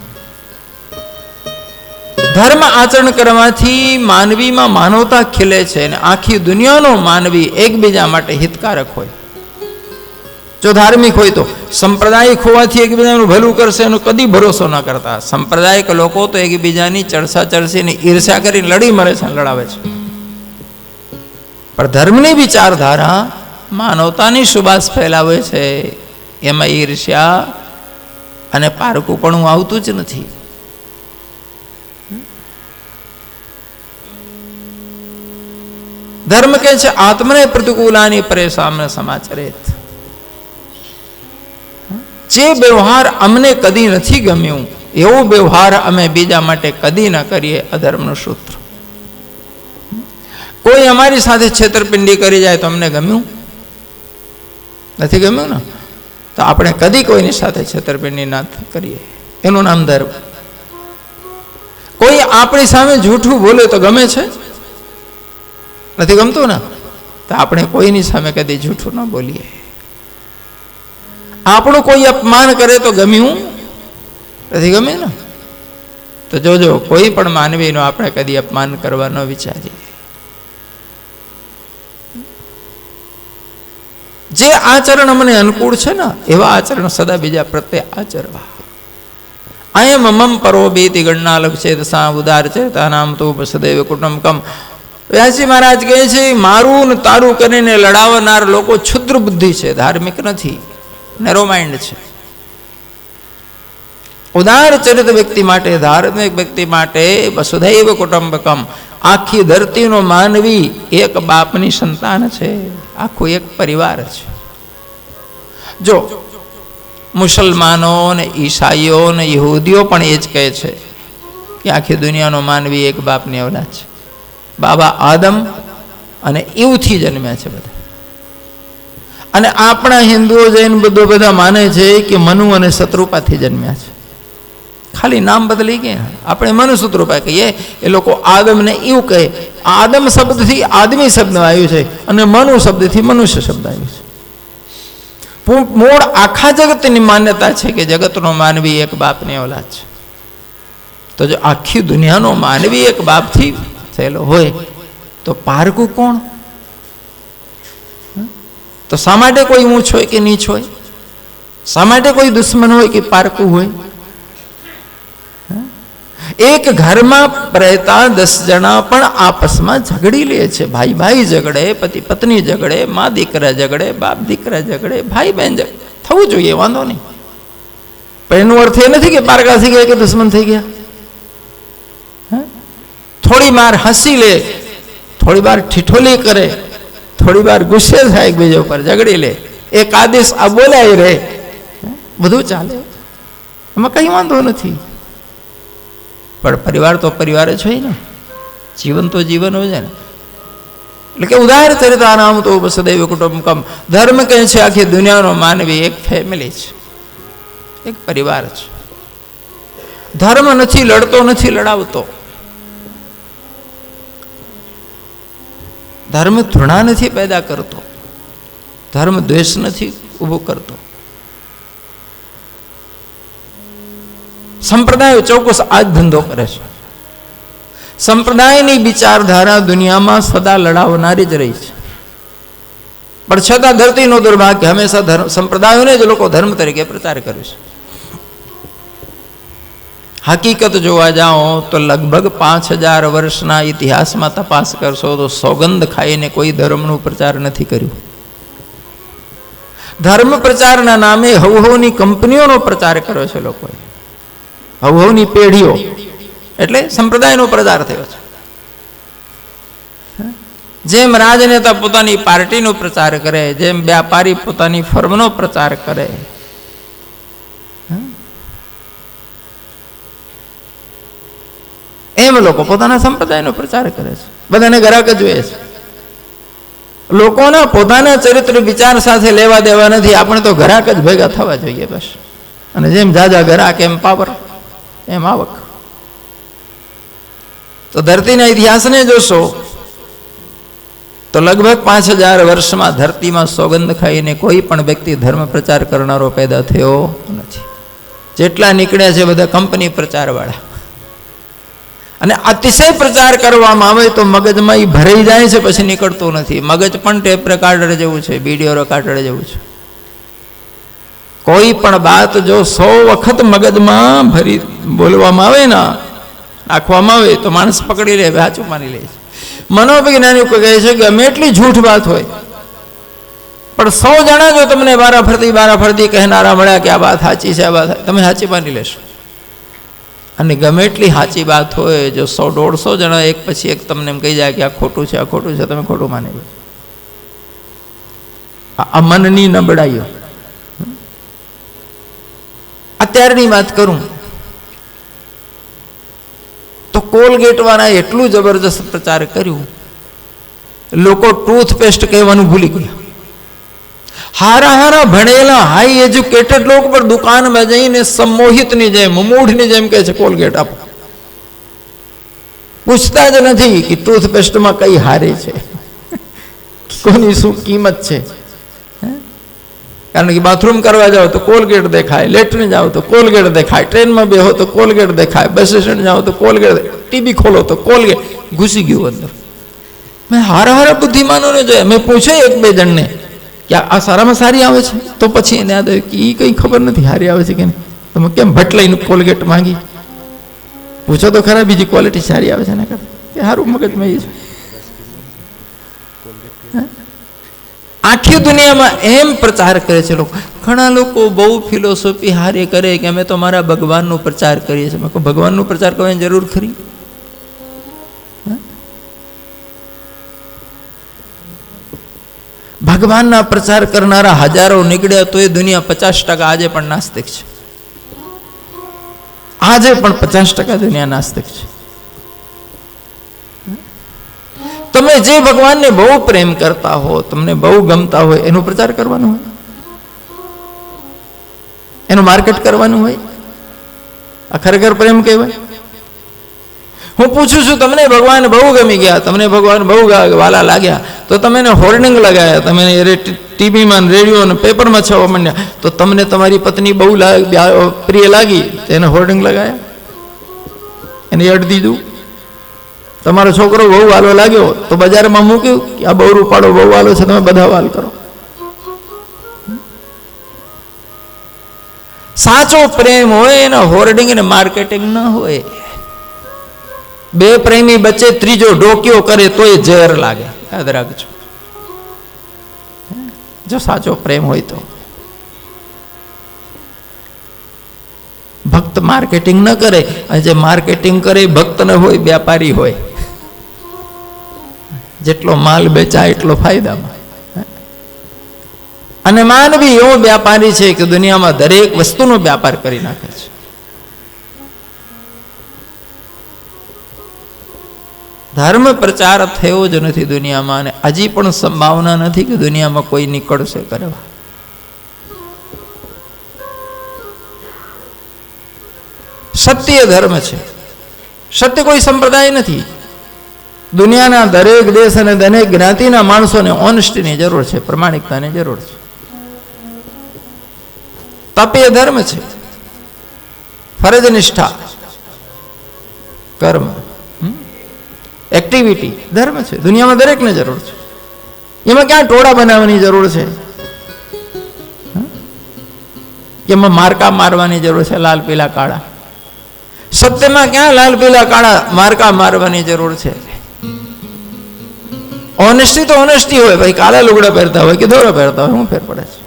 A: ધર્મ આચરણ કરવાથી માનવીમાં માનવતા ખીલે છે, અને આખી દુનિયાનો માનવી એકબીજા માટે હિતકારક હોય. જો ધાર્મિક હોય તો સંપ્રદાયિક હોવાથી એકબીજાનું ભલું કરશે એનો કદી ભરોસો ન કરતા. સંપ્રદાયિક લોકો તો એકબીજાની ચર્ચા ચર્ચીને ઈર્ષ્યા કરીને લડી મરે છે, લડાવે છે. પણ ધર્મની વિચારધારા માનવતાની સુવાસ ફેલાવે છે, એમાં ઈર્ષ્યા અને પારકુપણું આવતું જ નથી. ધર્મ કહે છે આત્મને પ્રતિકૂલાની પરેશાન સમાચરેત. જે વ્યવહાર અમને કદી નથી ગમ્યું એવો વ્યવહાર અમે બીજા માટે કદી ન કરીએ. અધર્મનું સૂત્ર. કોઈ અમારી સાથે છેતરપિંડી કરી જાય તો અમને ગમ્યું નથી, ગમ્યું ને તો આપણે કદી કોઈની સાથે છેતરપિંડી ના કરીએ, એનું નામ ધર્મ. કોઈ આપણી સામે જૂઠું બોલે તો ગમે છે, નથી ગમતું ને તો આપણે કોઈની સામે કદી જૂઠું ન બોલીએ. આપણું કોઈ અપમાન કરે તો ગમ્યું નથી, ગમે ને તો જોજો કોઈ પણ માનવીનું આપણે કદી અપમાન કરવા ન વિચારીએ. જે આચરણ અમને અનુકૂળ છે ને એવા આચરણ સદા બીજા પ્રત્યે આચરવા. અયમ મમ પરો બેતી ગણના લક્ષેત સા ઉદાર ચેતાનામ તો સદૈવ કુટુંબકમ. વ્યાસજી મહારાજ કહે છે મારું ને તારું કરીને લડાવનાર લોકો ક્ષુદ્ર બુદ્ધિ છે, ધાર્મિક નથી, નેરો માઇન્ડ છે. ઉદાર ચરિત વ્યક્તિ માટે, ધાર્મિક વ્યક્તિ માટે વસુધૈવ કુટુંબકમ, આખી ધરતીનો માનવી એક બાપની સંતાન છે, આખું એક પરિવાર છે. જો મુસલમાનો ને ઈસાઈઓ ને યહૂદીઓ પણ એ જ કહે છે કે આખી દુનિયાનો માનવી એક બાપની અવલાદ છે. બાબા આદમ અને ઈવથી જન્મ્યા છે બધા. અને આપણા હિન્દુઓ જૈન બધા માને છે કે મનુ અને શત્રુપાથી જન્મ્યા છે. ખાલી નામ બદલી ગયા. આપણે મનુ શત્રુપા કહીએ, એ લોકો આદમને એવું કહે. આદમ શબ્દથી આદમી શબ્દ આવ્યું છે અને મનુ શબ્દથી મનુષ્ય શબ્દ આવ્યું છે. મૂળ આખા જગતની માન્યતા છે કે જગતનો માનવી એક બાપની ઓલાદ છે. તો જો આખી દુનિયાનો માનવી એક બાપથી થયેલો હોય તો પારકું કોણ? તો શા માટે કોઈ ઊંચ હોય કે નીચ હોય? શા માટે કોઈ દુશ્મન હોય કે પારકું હોય? એક ઘરમાં રહેતા 10 જણા પણ આપસમાં ઝઘડી લે છે. ભાઈ ભાઈ ઝઘડે, પતિ પત્ની ઝઘડે, મા દીકરા ઝઘડે, બાપ દીકરા ઝઘડે, ભાઈ બહેન ઝઘડે. થવું જોઈએ, વાંધો નહીં. પણ એનો અર્થ એ નથી કે પારકા થઈ ગયા કે દુશ્મન થઈ ગયા. થોડી વાર હસી લે, થોડી વાર ઠીઠોલી કરે, થોડી વાર ગુસ્સે થાય એકબીજા ઉપર, ઝઘડી લે, એક આદેશ આ બોલાય રહે, બધું ચાલે, એમાં કઈ વાંધો નથી. પણ પરિવાર તો પરિવાર જ હોય ને, જીવન તો જીવન હોય છે ને. એટલે કે ઉદાહર ચરિતાનામ તો સદૈવ કુટુંબકમ. ધર્મ કહે છે આખી દુનિયાનો માનવી એક ફેમિલી છે, એક પરિવાર છે. ધર્મ નથી લડતો, નથી લડાવતો. ધર્મ તૃણા નથી પેદા કરતો, ધર્મ દ્વેષ નથી ઊભો કરતો. સંપ્રદાયો ચોક્કસ આ જ ધંધો કરે છે. સંપ્રદાયની વિચારધારા દુનિયામાં સદા લડાવનારી જ રહી છે. પણ છતાં ધરતીનો દુર્ભાગ્ય હંમેશા સંપ્રદાયોને જ લોકો ધર્મ તરીકે પ્રચાર કરે છે. હકીકત જોવા જાઓ તો લગભગ 5000 વર્ષના ઇતિહાસમાં તપાસ કરશો તો સોગંદ ખાઈને કોઈ ધર્મનો પ્રચાર નથી કર્યું. ધર્મ પ્રચારના નામે હવની કંપનીઓનો પ્રચાર કર્યો છે લોકોએ. હવની પેઢીઓ એટલે સંપ્રદાયનો પ્રચાર થયો છે. જેમ રાજનેતા પોતાની પાર્ટીનો પ્રચાર કરે, જેમ વ્યાપારી પોતાની ફર્મનો પ્રચાર કરે, એમ લોકો પોતાના સંપ્રદાયનો પ્રચાર કરે છે. બધાને ગ્રાહક જ જોઈએ છે. લોકોના પોતાના ચરિત્ર વિચાર સાથે લેવા દેવા નથી. આપણે તો ગ્રાહક જ ભેગા થવા જોઈએ બસ. અને જેમ જાજા ગ્રાહક એમ પાવર, એમ આવક. તો ધરતીના ઇતિહાસને જોશો તો લગભગ 5000 વર્ષમાં ધરતીમાં સોગંદ ખાઈને કોઈ પણ વ્યક્તિ ધર્મ પ્રચાર કરનારો પેદા થયો નથી. જેટલા નીકળ્યા છે બધા કંપની પ્રચારવાળા. અને અતિશય પ્રચાર કરવામાં આવે તો મગજમાં એ ભરાઈ જાય છે, પછી નીકળતું નથી. મગજ પણ ટેપ રેકોર્ડર જેવું છે, વિડીયો રેકોર્ડર જેવું છે. કોઈ પણ વાત જો 100 વખત મગજમાં ભરી બોલવામાં આવે ને, નાખવામાં આવે તો માણસ પકડી લે, સાચું માની લે છે. મનોવૈજ્ઞાનિકો કહે છે કે અમે એટલી જૂઠ વાત હોય પણ 100 જણા જો તમને વારાફરતી કહેનારા મળ્યા કે આ વાત સાચી છે, આ વાત તમે સાચી માની લેશો. અને ગમે એટલી સાચી વાત હોય, જો 100-150 જણા એક પછી એક તમને એમ કહી જાય કે આ ખોટું છે, આ ખોટું છે, તમે ખોટું માની લો. આ મનની નબળાઈઓ. અત્યારની વાત કરું તો કોલગેટ વાળાએ એટલું જબરજસ્ત પ્રચાર કર્યું, લોકો ટૂથપેસ્ટ કહેવાનું ભૂલી ગયા. હારા ભણેલા હાઈ એજ્યુકેટેડ લોકો પર દુકાનમાં જઈને સંમોહિતની જેમ, મૂઢની જેમ કહે છે કોલગેટ આપો. પૂછતા જ નથી કે ટૂથપેસ્ટમાં કઈ હારી છે, કોની શું કિંમત છે. કારણ કે બાથરૂમ કરવા જાઓ તો કોલગેટ દેખાય, લેટ્રિન જાઓ તો કોલગેટ દેખાય, ટ્રેનમાં બેહો તો કોલગેટ દેખાય, બસ સ્ટેશન જાઓ તો કોલગેટ, ટીવી ખોલો તો કોલગેટ. ઘૂસી ગયું અંદર. મેં હારા બુદ્ધિમાનોને જોયા. મેં પૂછ્યું 1-2 જણને કે આ સારામાં સારી આવે છે, તો પછી એને યાદ આવ્યું કે એ કંઈ ખબર નથી સારી આવે છે કે નહીં. તમે કેમ ભટલાઈને કોલગેટ માંગી? પૂછો તો ખરા બીજી ક્વોલિટી સારી આવે છે ને કરતા. કે સારું મગજમાં એ છે. આખી દુનિયામાં એમ પ્રચાર કરે છે લોકો. ઘણા લોકો બહુ ફિલોસોફી હારે કરે કે અમે તો મારા ભગવાનનો પ્રચાર કરીએ છીએ. મેં કહું ભગવાનનો પ્રચાર કરવાની જરૂર ખરી? ભગવાનના પ્રચાર કરનારા હજારો નીકળ્યા તો એ દુનિયા 50% આજે પણ નાસ્તિક છે. આજે પણ 50% દુનિયા નાસ્તિક છે. તમે જે ભગવાનને બહુ પ્રેમ કરતા હો, તમને બહુ ગમતા હોય, એનો પ્રચાર કરવાનો હોય, એનું માર્કેટ કરવાનું હોય. આ ખરેખર પ્રેમ કહેવાય? હું પૂછું છું, તમને ભગવાન બહુ ગમી ગયા, તમને ભગવાન બહુ વાલા લાગ્યા, તો તમે એને હોર્ડિંગ લગાવ્યા, તમે ટીવીમાં, રેડિયો અને પેપરમાં છાવવા માંડ્યા, તો તમને તમારી પત્ની બહુ પ્રિય લાગી, તો એને હોર્ડિંગ લગાવ્યા, એને એડ દીધું. તમારો છોકરો બહુ વાલો લાગ્યો તો બજારમાં મૂક્યું કે આ બહુ રૂપાળો બહુ વાલો છે, તમે બધા વાલ કરો. સાચો પ્રેમ હોય એના હોર્ડિંગ અને માર્કેટિંગ ન હોય. 2 પ્રેમી વચ્ચે ત્રીજો ડોક્યો કરે તો એ ઝેર લાગે, યાદ રાખજો. જો સાચો પ્રેમ હોય તો. ભક્ત માર્કેટિંગ ન કરે, અને જે માર્કેટિંગ કરે ભક્ત ન હોય, વ્યાપારી હોય. જેટલો માલ વેચાય એટલો ફાયદામાં. અને માનવી એવો વ્યાપારી છે કે દુનિયામાં દરેક વસ્તુનો વ્યાપાર કરી નાખે છે. ધર્મ પ્રચાર થયો જ નથી દુનિયામાં, અને હજી પણ સંભાવના નથી કે દુનિયામાં કોઈ નીકળશે કરવા. સત્ય ધર્મ છે, સત્ય કોઈ સંપ્રદાય નથી. દુનિયાના દરેક દેશ અને દરેક જ્ઞાતિના માણસોને ઓનેસ્ટીની જરૂર છે, પ્રમાણિકતાની જરૂર છે. તપ એ ધર્મ છે, ફરજ નિષ્ઠા, કર્મ, એક્ટિવિટી ધર્મ છે. દુનિયામાં દરેકને જરૂર છે. એમાં ક્યાં ટોળા બનાવવાની જરૂર છે, એમાં માર્કા મારવાની જરૂર છે, લાલ પીલા કાળા. સત્યમાં ક્યાં લાલ પીલા કાળા માર્કા મારવાની જરૂર છે? ઓનેસ્ટી તો ઓનેસ્ટી હોય ભાઈ, કાળા લુગડા પહેરતા હોય કે ધોળા પહેરતા હોય, શું ફેર પડે છે?